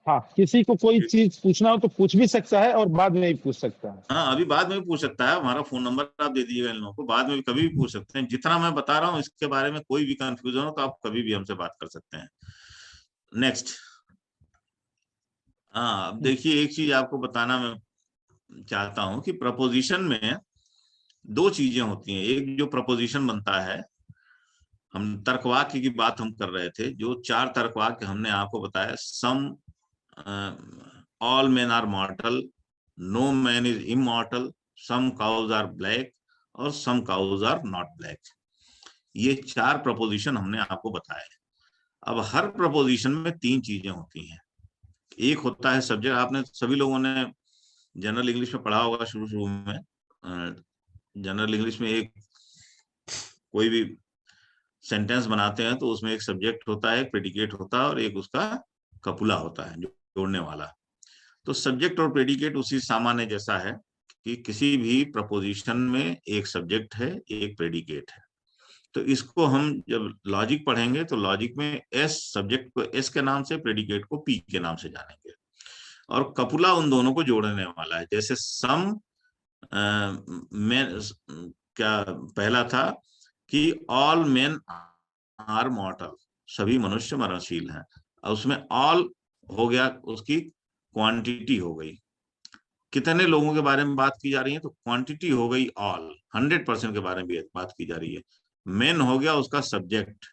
A: हाँ, किसी को कोई
B: हैं।
A: चीज पूछना हो तो पूछ भी सकता है और बाद में भी पूछ सकता है।
B: हाँ, अभी बाद में भी पूछ सकता है। हमारा फोन नंबर आप दे दीजिएगा इन लोगों को, बाद में भी कभी भी पूछ सकते हैं। जितना मैं बता रहा हूँ इसके बारे में कोई भी कंफ्यूजन हो तो आप कभी भी हमसे बात कर सकते हैं। नेक्स्ट। हाँ, अब देखिए, एक चीज आपको बताना मैं चाहता हूँ कि प्रपोजिशन में दो चीजें होती हैं। एक जो प्रपोजिशन बनता है, हम तर्कवाक्य की बात हम कर रहे थे, जो चार तर्कवाक्य हमने आपको बताया, some all men are mortal, no man is immortal, some cows are black और some cows are not black. ये चार प्रपोजिशन हमने आपको बताए। अब हर प्रपोजिशन में तीन चीजें होती हैं। एक होता है सब्जेक्ट, आपने सभी लोगों ने जनरल इंग्लिश में पढ़ा होगा शुरू शुरू में। जनरल इंग्लिश में एक कोई भी सेंटेंस बनाते हैं तो उसमें एक सब्जेक्ट होता है, एक प्रेडिकेट होता है और एक उसका कपुला होता है जो जोड़ने वाला। तो सब्जेक्ट और प्रेडिकेट उसी सामान्य जैसा है कि किसी भी प्रपोजिशन में एक सब्जेक्ट है, एक प्रेडिकेट है। तो इसको हम जब लॉजिक पढ़ेंगे तो लॉजिक में एस, सब्जेक्ट को एस के नाम से, प्रेडिकेट को पी के नाम से जानेंगे। और कपुला उन दोनों को जोड़ने वाला है। जैसे सम में क्या पहला था कि ऑल मेन आर मॉर्टल, सभी मनुष्य मरणशील हैं। और उसमें ऑल हो गया, उसकी क्वांटिटी हो गई, कितने लोगों के बारे में बात की जा रही है, तो क्वांटिटी हो गई ऑल, 100% के बारे में बात की जा रही है। मेन हो गया उसका सब्जेक्ट,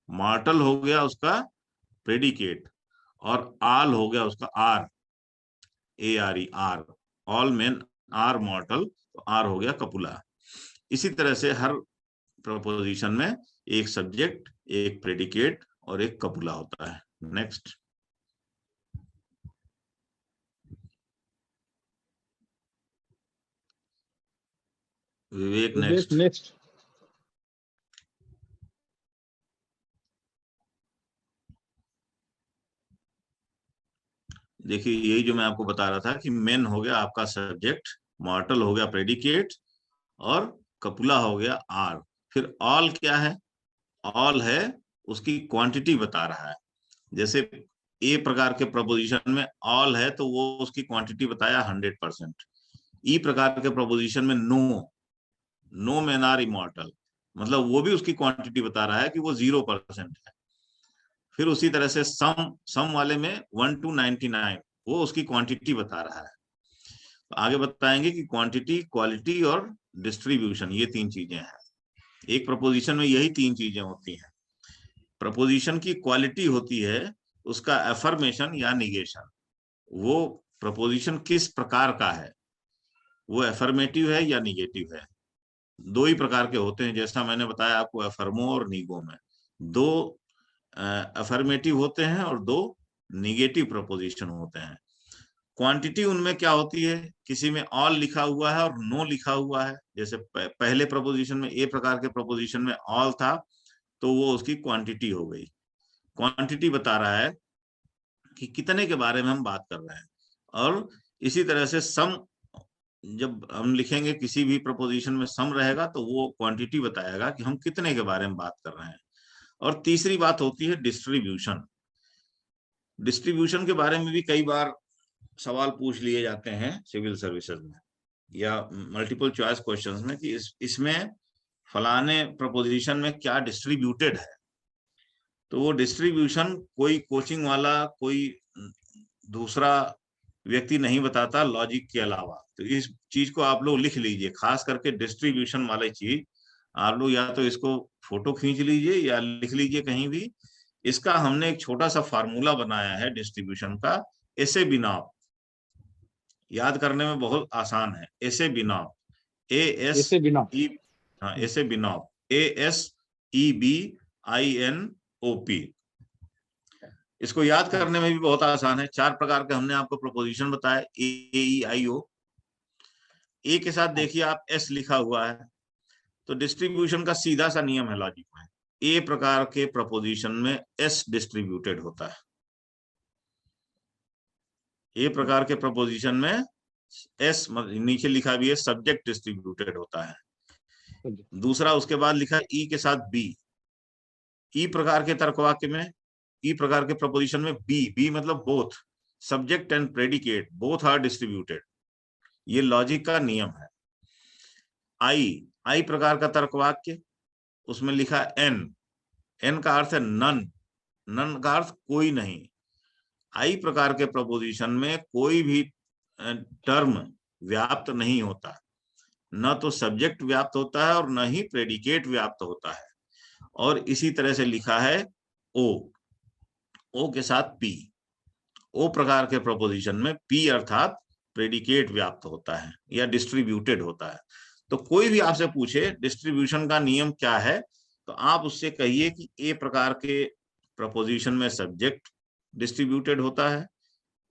B: मॉर्टल हो गया उसका प्रेडिकेट, और आल हो गया उसका R, A R E, R, all men are mortal, तो आर हो गया कपुला। इसी तरह से हर प्रपोजिशन में एक सब्जेक्ट, एक प्रेडिकेट और एक कपुला होता है। नेक्स्ट। विवेक नेक्स्ट।
A: नेक्स्ट।
B: देखिए, यही जो मैं आपको बता रहा था कि मेन हो गया आपका सब्जेक्ट, मॉर्टल हो गया प्रेडिकेट और कपुला हो गया आर। फिर ऑल क्या है? ऑल है उसकी क्वांटिटी बता रहा है। जैसे ए प्रकार के प्रपोजिशन में ऑल है तो वो उसकी क्वांटिटी बताया 100%। ई प्रकार के प्रपोजिशन में नो मैन आर इमॉर्टल, मतलब वो भी उसकी क्वांटिटी बता रहा है कि वो 0% है। फिर उसी तरह से सम वाले में 1 to 99 वो उसकी क्वांटिटी बता रहा है। तो आगे बताएंगे कि क्वांटिटी, क्वालिटी और डिस्ट्रीब्यूशन, ये 3 चीजें हैं। एक प्रपोजिशन में यही 3 चीजें होती हैं। प्रपोजिशन की क्वालिटी होती है उसका एफर्मेशन या निगेशन। वो प्रपोजिशन किस प्रकार का है, वो एफर्मेटिव है या निगेटिव है। 2 ही प्रकार के होते हैं, जैसा मैंने बताया आपको एफर्मो और नीगो में। 2 अफर्मेटिव होते हैं और 2 निगेटिव प्रपोजिशन होते हैं। क्वांटिटी उनमें क्या होती है, किसी में ऑल लिखा हुआ है और नो लिखा हुआ है। जैसे पहले प्रपोजिशन में, ए प्रकार के प्रपोजिशन में ऑल था तो वो उसकी क्वांटिटी हो गई। क्वांटिटी बता रहा है कि कितने के बारे में हम बात कर रहे हैं। और इसी तरह से सम, जब हम लिखेंगे किसी भी प्रपोजिशन में सम रहेगा तो वो क्वांटिटी बताएगा कि हम कितने के बारे में बात कर रहे हैं। और तीसरी बात होती है डिस्ट्रीब्यूशन। डिस्ट्रीब्यूशन के बारे में भी कई बार सवाल पूछ लिए जाते हैं सिविल सर्विसेज में या मल्टीपल चॉइस क्वेश्चंस में कि इसमें फलाने प्रपोजिशन में क्या डिस्ट्रीब्यूटेड है। तो वो डिस्ट्रीब्यूशन कोई कोचिंग वाला, कोई दूसरा व्यक्ति नहीं बताता लॉजिक के अलावा। तो इस चीज को आप लोग लिख लीजिए, खास करके डिस्ट्रीब्यूशन वाली चीज आप लोग या तो इसको फोटो खींच लीजिए या लिख लीजिए कहीं भी। इसका हमने एक छोटा सा फार्मूला बनाया है डिस्ट्रीब्यूशन का, ऐसे बिनॉफ, याद करने में बहुत आसान है। ऐसे बिनॉफ,
A: ऐसे बिना
B: ASE, हाँ ऐसे बिनॉफ, ASEBINOP। इसको याद करने में भी बहुत आसान है। 4 प्रकार के हमने आपको प्रपोजिशन बताए, AEIO। ए के साथ देखिए आप S लिखा हुआ है, तो डिस्ट्रीब्यूशन का सीधा सा नियम है लॉजिक में, ए प्रकार के प्रपोजिशन में S डिस्ट्रीब्यूटेड होता है। ए प्रकार के प्रपोजिशन में S नीचे लिखा भी है, सब्जेक्ट डिस्ट्रीब्यूटेड होता है। दूसरा उसके बाद लिखा है ई के साथ बी। ई प्रकार के तर्कवाक्य में, ई प्रकार के प्रपोजिशन में बी मतलब both, subject and predicate both are distributed. ये लॉजिक का नियम है। आई प्रकार का तर्कवाक्य, उसमें लिखा एन का अर्थ है नन का अर्थ कोई नहीं। आई प्रकार के प्रपोजिशन में कोई भी टर्म व्याप्त नहीं होता, न तो सब्जेक्ट व्याप्त होता है और न ही प्रेडिकेट व्याप्त होता है। और इसी तरह से लिखा है ओ के साथ पी। ओ प्रकार के प्रपोजिशन में पी अर्थात प्रेडिकेट व्याप्त होता है या डिस्ट्रीब्यूटेड होता है। तो कोई भी आपसे पूछे डिस्ट्रीब्यूशन का नियम क्या है, तो आप उससे कहिए कि ए प्रकार के प्रपोजिशन में सब्जेक्ट डिस्ट्रीब्यूटेड होता है,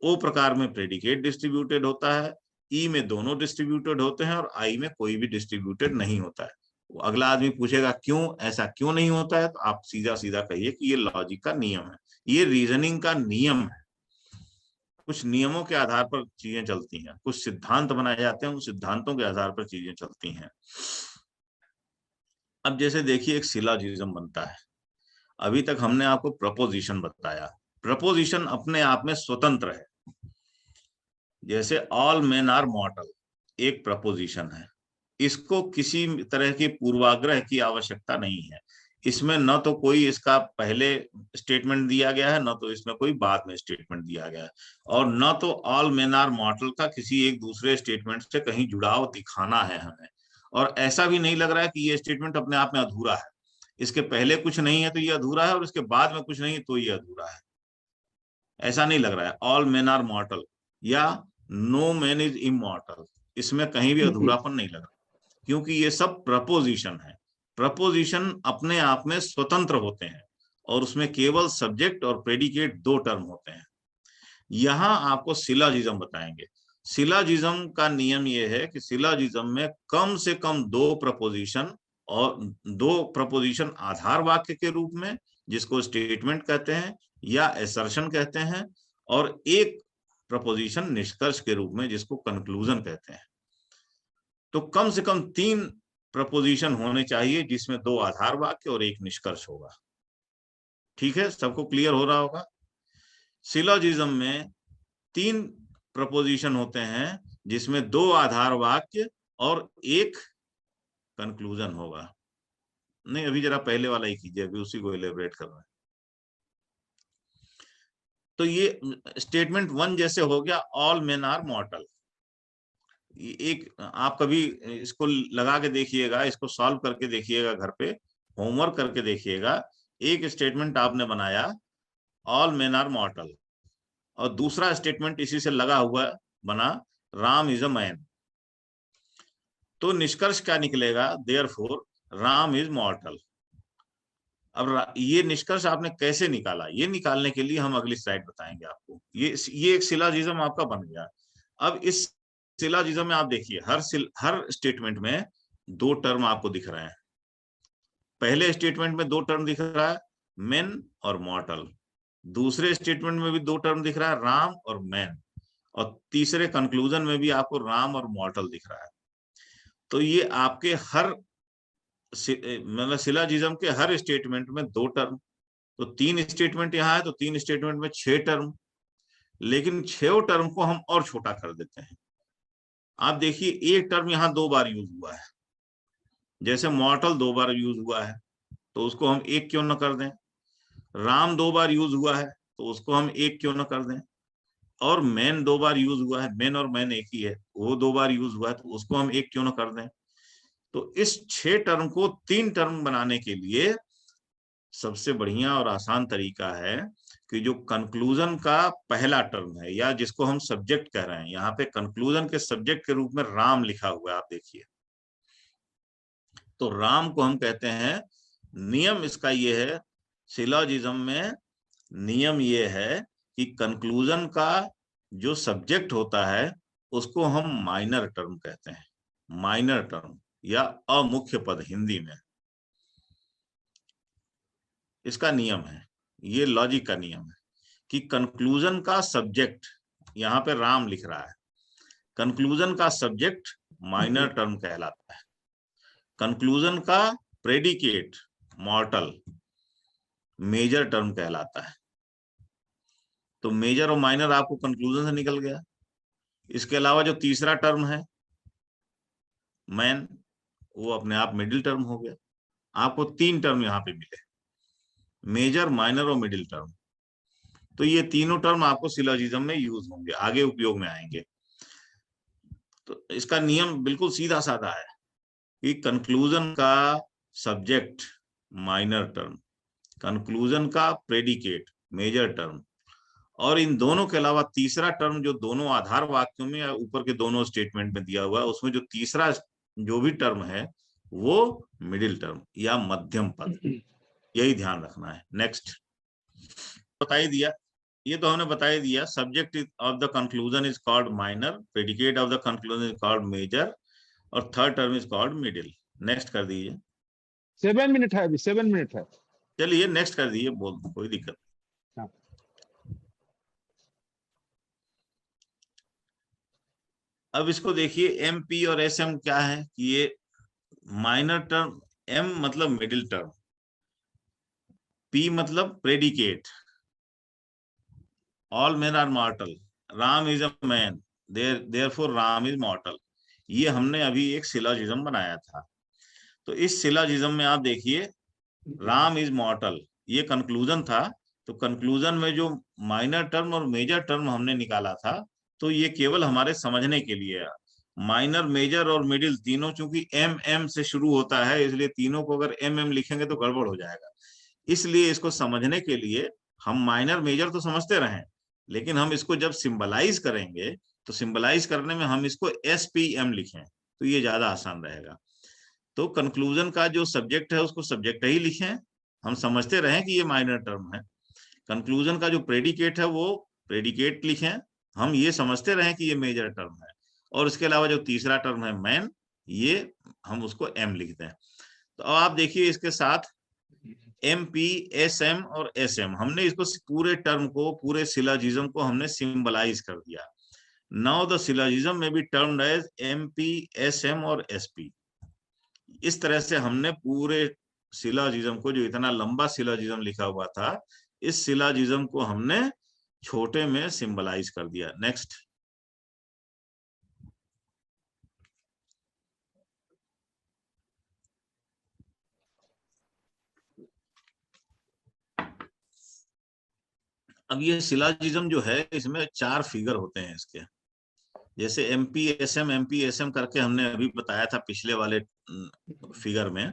B: ओ प्रकार में प्रेडिकेट डिस्ट्रीब्यूटेड होता है, ई में दोनों डिस्ट्रीब्यूटेड होते हैं और आई में कोई भी डिस्ट्रीब्यूटेड नहीं होता है। अगला आदमी पूछेगा क्यों, ऐसा क्यों नहीं होता है, तो आप सीधा सीधा कहिए कि ये लॉजिक का नियम है, ये रीजनिंग का नियम है। कुछ नियमों के आधार पर चीजें चलती हैं, कुछ सिद्धांत बनाए जाते हैं, उन सिद्धांतों के आधार पर चीजें चलती हैं। अब जैसे देखिए एक सिलोजिज्म बनता है। अभी तक हमने आपको प्रपोजिशन बताया। प्रपोजिशन अपने आप में स्वतंत्र है। जैसे ऑल मेन आर मॉर्टल एक प्रपोजिशन है, इसको किसी तरह की पूर्वाग्रह की आवश्यकता नहीं है। इसमें न तो कोई इसका पहले स्टेटमेंट दिया गया है, न तो इसमें कोई बाद में स्टेटमेंट दिया गया है, और न तो ऑल मेन आर मॉर्टल का किसी एक दूसरे स्टेटमेंट से कहीं जुड़ाव दिखाना है हमें। और ऐसा भी नहीं लग रहा है कि ये स्टेटमेंट अपने आप में अधूरा है, इसके पहले कुछ नहीं है तो ये अधूरा है और इसके बाद में कुछ नहीं है तो ये अधूरा है, ऐसा नहीं लग रहा है। ऑल मेन आर मॉर्टल या नो मैन इज इमॉर्टल, इसमें कहीं भी अधूरापन नहीं लग रहा, क्योंकि ये सब प्रपोजिशन है। प्रपोजिशन अपने आप में स्वतंत्र होते हैं और उसमें केवल सब्जेक्ट और प्रेडिकेट 2 टर्म होते हैं। यहां आपको सिलोजिज्म बताएंगे। सिलोजिज्म का नियम यह है कि सिलोजिज्म में कम से कम 2 प्रपोजिशन और 2 प्रपोजिशन आधार वाक्य के रूप में, जिसको स्टेटमेंट कहते हैं या असर्शन कहते हैं, और एक प्रपोजिशन निष्कर्ष के रूप में, जिसको कंक्लूजन कहते हैं। तो कम से कम 3 प्रपोजिशन होने चाहिए जिसमें 2 आधार वाक्य और 1 निष्कर्ष होगा। ठीक है, सबको क्लियर हो रहा होगा। सिलोजिज्म में 3 प्रपोजिशन होते हैं जिसमें 2 आधार वाक्य और 1 कंक्लूजन होगा। नहीं, अभी जरा पहले वाला ही कीजिए, अभी उसी को एलेबरेट कर रहे हैं। तो ये स्टेटमेंट 1 जैसे हो गया, ऑल मेन आर मॉर्टल। एक आप कभी इसको लगा के देखिएगा, इसको सॉल्व करके देखिएगा, घर पे होमवर्क करके देखिएगा। एक स्टेटमेंट आपने बनाया ऑल मेन आर मॉर्टल, और दूसरा स्टेटमेंट इसी से लगा हुआ बना राम इज अ मैन। तो निष्कर्ष क्या निकलेगा? Therefore Ram is मॉर्टल। अब ये निष्कर्ष आपने कैसे निकाला, ये निकालने के लिए हम अगली स्लाइड बताएंगे आपको। ये एक सिलोजिज्म आपका बन गया। अब इस सिलोजिज्म में आप देखिए, हर स्टेटमेंट में 2 टर्म आपको दिख रहे हैं। पहले स्टेटमेंट में 2 टर्म दिख रहा है, मेन और मॉर्टल। दूसरे स्टेटमेंट में भी 2 टर्म दिख रहा है, राम और मैन। और तीसरे कंक्लूजन में भी आपको राम और मॉर्टल दिख रहा है। तो ये आपके हर मतलब सिलोजिज्म के हर स्टेटमेंट में 2 टर्म। तो 3 स्टेटमेंट यहाँ है, तो 3 स्टेटमेंट में 6 टर्म। लेकिन 6 टर्म को हम और छोटा कर देते हैं। आप देखिए, एक टर्म यहाँ 2 बार यूज हुआ है, जैसे मॉर्टल 2 बार यूज हुआ है, तो उसको हम 1 क्यों न कर दें। राम 2 बार यूज हुआ है, तो उसको हम 1 क्यों न कर दें। और मैन 2 बार यूज हुआ है, मैन और मैन एक ही है, वो 2 बार यूज हुआ है, तो उसको हम 1 क्यों न कर दें। तो इस 6 टर्म को 3 टर्म बनाने के लिए सबसे बढ़िया और आसान तरीका है कि जो कंक्लूजन का पहला टर्म है, या जिसको हम सब्जेक्ट कह रहे हैं, यहाँ पे कंक्लूजन के सब्जेक्ट के रूप में राम लिखा हुआ है, आप देखिए। तो राम को हम कहते हैं, नियम इसका ये है, सिलोजिज्म में नियम ये है कि कंक्लूजन का जो सब्जेक्ट होता है उसको हम माइनर टर्म कहते हैं। माइनर टर्म या अमुख्य पद हिंदी में, इसका नियम है, ये लॉजिक का नियम है कि कंक्लूजन का सब्जेक्ट, यहाँ पे राम लिख रहा है, कंक्लूजन का सब्जेक्ट माइनर टर्म कहलाता है। कंक्लूजन का प्रेडिकेट मॉर्टल मेजर टर्म कहलाता है। तो मेजर और माइनर आपको कंक्लूजन से निकल गया। इसके अलावा जो तीसरा टर्म है मैन, वो अपने आप मिडिल टर्म हो गया। आपको 3 टर्म यहाँ पे मिले, मेजर, माइनर और मिडिल टर्म। तो ये तीनों टर्म आपको सिलोजिज्म में यूज होंगे, आगे उपयोग में आएंगे। तो इसका नियम बिल्कुल सीधा साधा है कि कंक्लूजन का सब्जेक्ट माइनर टर्म, कंक्लूजन का प्रेडिकेट मेजर टर्म, और इन दोनों के अलावा तीसरा टर्म जो दोनों आधार वाक्यों में या ऊपर के दोनों स्टेटमेंट में दिया हुआ है, उसमें जो तीसरा जो भी टर्म है वो मिडिल टर्म या मध्यम पद, यही ध्यान रखना है। नेक्स्ट, बता ही दिया, ये तो हमने बता ही दिया। Subject of the conclusion is called minor, predicate of the conclusion is called major, और third term is called middle. Next कर दीजिए।
A: 7 मिनट है, अभी 7 मिनट है।
B: चलिए नेक्स्ट कर दीजिए, बोल, कोई दिक्कत नहीं। अब इसको देखिए, एम पी और एस एम क्या है कि ये माइनर टर्म, एम मतलब मिडिल टर्म, पी मतलब predicate, all men are mortal, Ram is a man, therefore Ram is mortal. ये हमने अभी एक सिलोजिज्म बनाया था। तो इस सिलोजिज्म में आप देखिए, राम इज मॉर्टल ये कंक्लूजन था। तो कंक्लूजन में जो माइनर टर्म और मेजर टर्म हमने निकाला था, तो ये केवल हमारे समझने के लिए है। माइनर, मेजर और मिडिल तीनों चूंकि एम एम से शुरू होता है, इसलिए तीनों को अगर एम एम लिखेंगे तो गड़बड़ हो जाएगा। इसलिए इसको समझने के लिए हम माइनर मेजर तो समझते रहें, लेकिन हम इसको जब सिंबलाइज करेंगे तो सिंबलाइज करने में हम इसको एस पी एम लिखें, तो ये ज्यादा आसान रहेगा। तो कंक्लूजन का जो सब्जेक्ट है उसको सब्जेक्ट ही लिखें, हम समझते रहें कि ये माइनर टर्म है। कंक्लूजन का जो प्रेडिकेट है वो प्रेडिकेट लिखें, हम ये समझते रहें कि ये मेजर टर्म है। और इसके अलावा जो तीसरा टर्म है मैन, ये हम उसको एम लिखते हैं। तो अब आप देखिए, इसके साथ एम पी, एस एम और एस एम, हमने इसको पूरे टर्म को, पूरे सिलोजिज्म को हमने सिंबलाइज कर दिया। नाउ द सिलोजिज्म में be termed as M P, S M और एस पी। इस तरह से हमने पूरे सिलोजिज्म को, जो इतना लंबा सिलोजिज्म लिखा हुआ था, इस सिलोजिज्म को हमने छोटे में सिंबलाइज कर दिया। नेक्स्ट। अब ये सिलोजिज्म जो है, इसमें 4 फिगर होते हैं इसके। जैसे एमपीएसएम करके हमने अभी बताया था पिछले वाले फिगर में,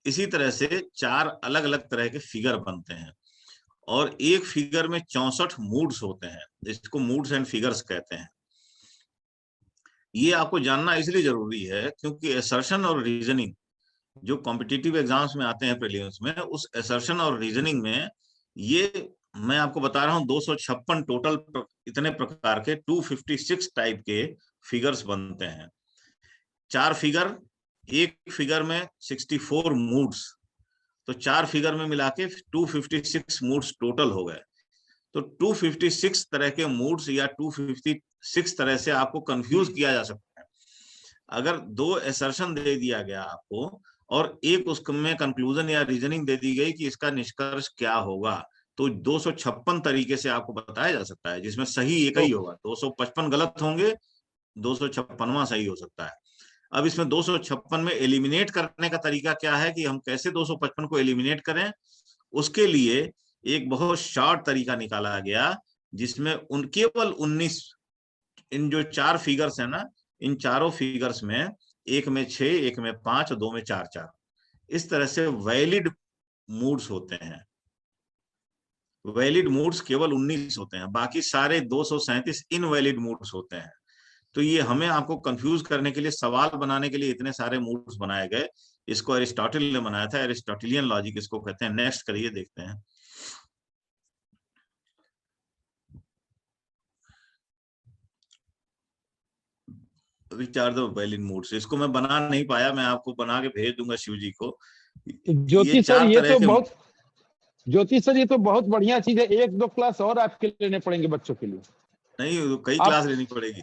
B: इसी तरह से 4 अलग अलग तरह के फिगर बनते हैं, और एक फिगर में 64 मूड्स होते हैं, इसको मूड्स एंड फिगर्स कहते हैं। ये आपको जानना इसलिए जरूरी है क्योंकि असर्शन और रीजनिंग जो कॉम्पिटिटिव एग्जाम्स में आते हैं प्रीलिम्स में, उस असर्शन और रीजनिंग में ये मैं आपको बता रहा हूँ 256 टोटल इतने प्रकार के 256 टाइप के फिगर्स बनते हैं। 4 फिगर, एक फिगर में 64 मूड्स, तो 4 फिगर में मिला के 256 मूड्स टोटल हो गए। तो 256 तरह के मूड्स या 256 तरह से आपको कंफ्यूज किया जा सकता है। अगर 2 असर्शन दे दिया गया आपको और एक उसमें कंक्लूजन या रीजनिंग दे दी गई कि इसका निष्कर्ष क्या होगा, तो 256 तरीके से आपको बताया जा सकता है, जिसमें सही एक ही होगा। 255 गलत होंगे, 256वां सही हो सकता है। अब इसमें 256 में एलिमिनेट करने का तरीका क्या है कि हम कैसे 255 को एलिमिनेट करें, उसके लिए एक बहुत शॉर्ट तरीका निकाला गया, जिसमें केवल 19, इन जो 4 फिगर्स है ना, इन चारों फिगर्स में एक में 6, एक में 5 और 2 में 4, इस तरह से वैलिड मूड्स होते हैं। वैलिड मूड्स केवल 19 होते हैं, बाकी सारे 237 इनवैलिड मूड्स होते हैं। तो ये हमें आपको कंफ्यूज करने के लिए, सवाल बनाने के लिए इतने सारे मूड्स बनाए गए। इसको एरिस्टोटल ने बनाया था, एरिस्टोटेलियन लॉजिक इसको कहते हैं। नेक्स्ट करिए, देखते हैं। विचार दो वैलिड मूड्स, इसको मैं बना नहीं पाया, मैं आपको बना के भेज दूंगा शिव जी को।
A: ज्योति सर, ये तो बहुत, ज्योति सर ये तो बहुत बढ़िया चीज है। 1-2 क्लास और आपके लेने पड़ेंगे बच्चों के लिए।
B: नहीं, कई क्लास लेनी पड़ेगी।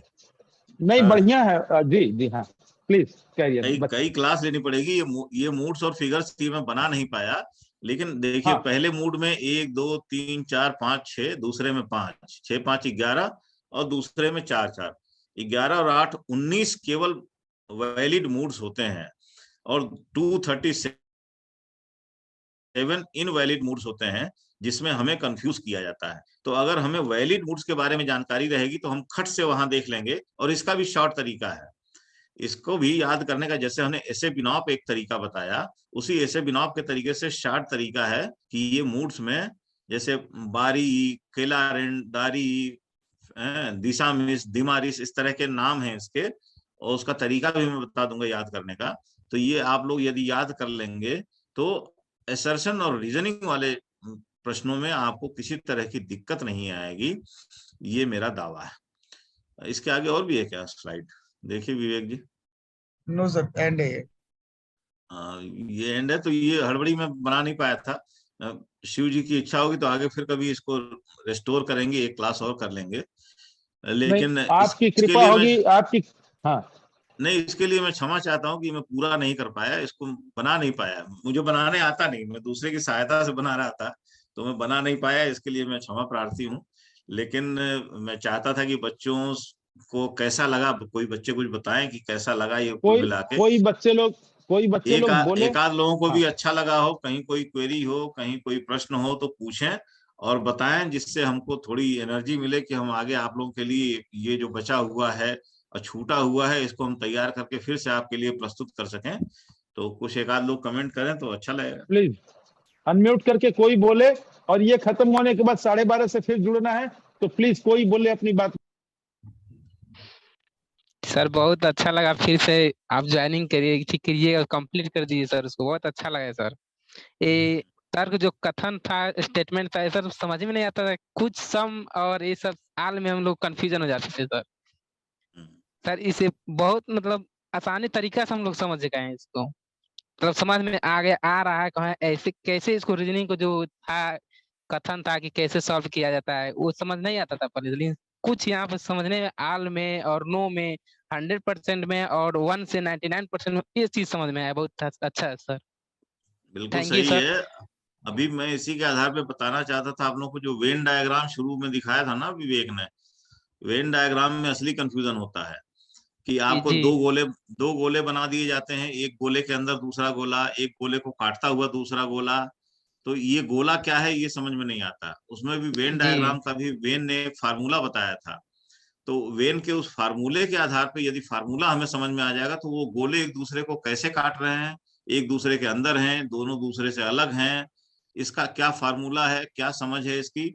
A: नहीं, बढ़िया है जी जी, हाँ प्लीज कैरियर।
B: कई क्लास लेनी पड़ेगी। ये मूड्स और फिगर्स थी, मैं बना नहीं पाया। लेकिन देखिए,
A: हाँ।
B: पहले मूड में 1 2 3 4 5 6, दूसरे में 5 6 5 11, और दूसरे में 4 4, 11 और 8 19 केवल वैलिड मूड्स होते हैं, और 237 इनवैलिड मूड्स होते हैं, जिसमें हमें कंफ्यूज किया जाता है। तो अगर हमें वैलिड मूड्स के बारे में जानकारी रहेगी तो हम खट से वहां देख लेंगे। और इसका भी शॉर्ट तरीका है, इसको भी याद करने का। जैसे हमने एसे बिनॉप एक तरीका बताया, उसी एसे बिनॉप के तरीके से शॉर्ट तरीका है कि ये मूड्स में, जैसे बारी, केलारेंड, दारी, दिशामिस, दिमारिस, इस तरह के नाम हैं इसके, और उसका तरीका भी मैं बता दूंगा याद करने का। तो ये आप लोग यदि याद कर लेंगे तो असर्शन और रीजनिंग वाले प्रश्नों में आपको किसी तरह की दिक्कत नहीं आएगी, ये मेरा दावा है। इसके आगे और भी है क्या स्लाइड? देखिए विवेक जी।
C: नो सर, एंड है
B: ये एंड है, तो ये हड़बड़ी में बना नहीं पाया था। शिव जी की इच्छा होगी तो आगे फिर कभी इसको रेस्टोर करेंगे, एक क्लास और कर लेंगे। लेकिन
A: आपकी
B: इसके
A: कृपा
B: लिए
A: होगी आपकी। हाँ
B: नहीं, इसके लिए मैं क्षमा चाहता हूँ कि मैं पूरा नहीं कर पाया, इसको बना नहीं पाया। मुझे बनाने आता नहीं, मैं दूसरे की सहायता से बना रहा था, तो मैं बना नहीं पाया। इसके लिए मैं क्षमा प्रार्थी हूँ। लेकिन मैं चाहता था कि बच्चों को कैसा लगा, कोई बच्चे कुछ बताएं कि कैसा लगा ये कुल मिला के।
A: कोई बच्चे लोग बोले।
B: एक आध लोगों को
A: हाँ।
B: भी अच्छा लगा हो, कहीं कोई क्वेरी हो, कहीं कोई प्रश्न हो तो पूछें और बताएं, जिससे हमको थोड़ी एनर्जी मिले कि हम आगे आप लोगों के लिए ये जो बचा हुआ है और छूटा हुआ है, इसको हम तैयार करके फिर से आपके लिए प्रस्तुत कर सकें। तो कुछ एक आध लोग कमेंट करें तो अच्छा लगेगा।
A: प्लीज अनम्यूट करके कोई बोले, और ये खत्म होने के बाद 12:30 से फिर जुड़ना है, तो प्लीज कोई बोले अपनी बात।
D: सर बहुत अच्छा लगा, फिर से आप ज्वाइनिंग करिए, ठीक करिए और कंप्लीट कर दीजिए सर, उसको बहुत अच्छा लगा सर। ये सर जो कथन था, स्टेटमेंट था, सर समझ में नहीं आता था, कुछ सम और ये सब आल में हम लोग कंफ्यूजन हो जाते थे सर। सर इसे बहुत मतलब आसानी तरीका से हम लोग समझ गए हैं इसको, मतलब समझ में आ गया, आ रहा है कहाँ ऐसे कैसे इसको रीजनिंग को जो था कथन था कि कैसे सॉल्व किया जाता है, वो समझ नहीं आता था पहले। लेकिन कुछ यहाँ पर समझने में, आल में और नो में 100% में और 1 से 99% में ये चीज समझ में आया। बहुत अच्छा है सर।
B: बिल्कुल
D: थैंक यू
B: सही
D: सर।
B: है। अभी मैं इसी के आधार पे बताना चाहता था आप लोग को, जो वेन डायग्राम शुरू में दिखाया था ना विवेक ने, वेन डायग्राम में असली कंफ्यूजन होता है कि
D: जी
B: आपको
D: जी
B: दो गोले बना दिए जाते हैं, एक गोले के अंदर दूसरा गोला, एक गोले को काटता हुआ दूसरा गोला। तो ये गोला क्या है ये समझ में नहीं आता। उसमें भी वेन
D: जी
B: डायग्राम का भी वेन ने एक फार्मूला बताया था। तो वेन के उस फार्मूले के आधार पे यदि फार्मूला हमें समझ में आ जाएगा तो वो गोले एक दूसरे को कैसे काट रहे हैं, एक दूसरे के अंदर हैं, दोनों दूसरे से अलग हैं, इसका क्या फार्मूला है, क्या समझ है इसकी,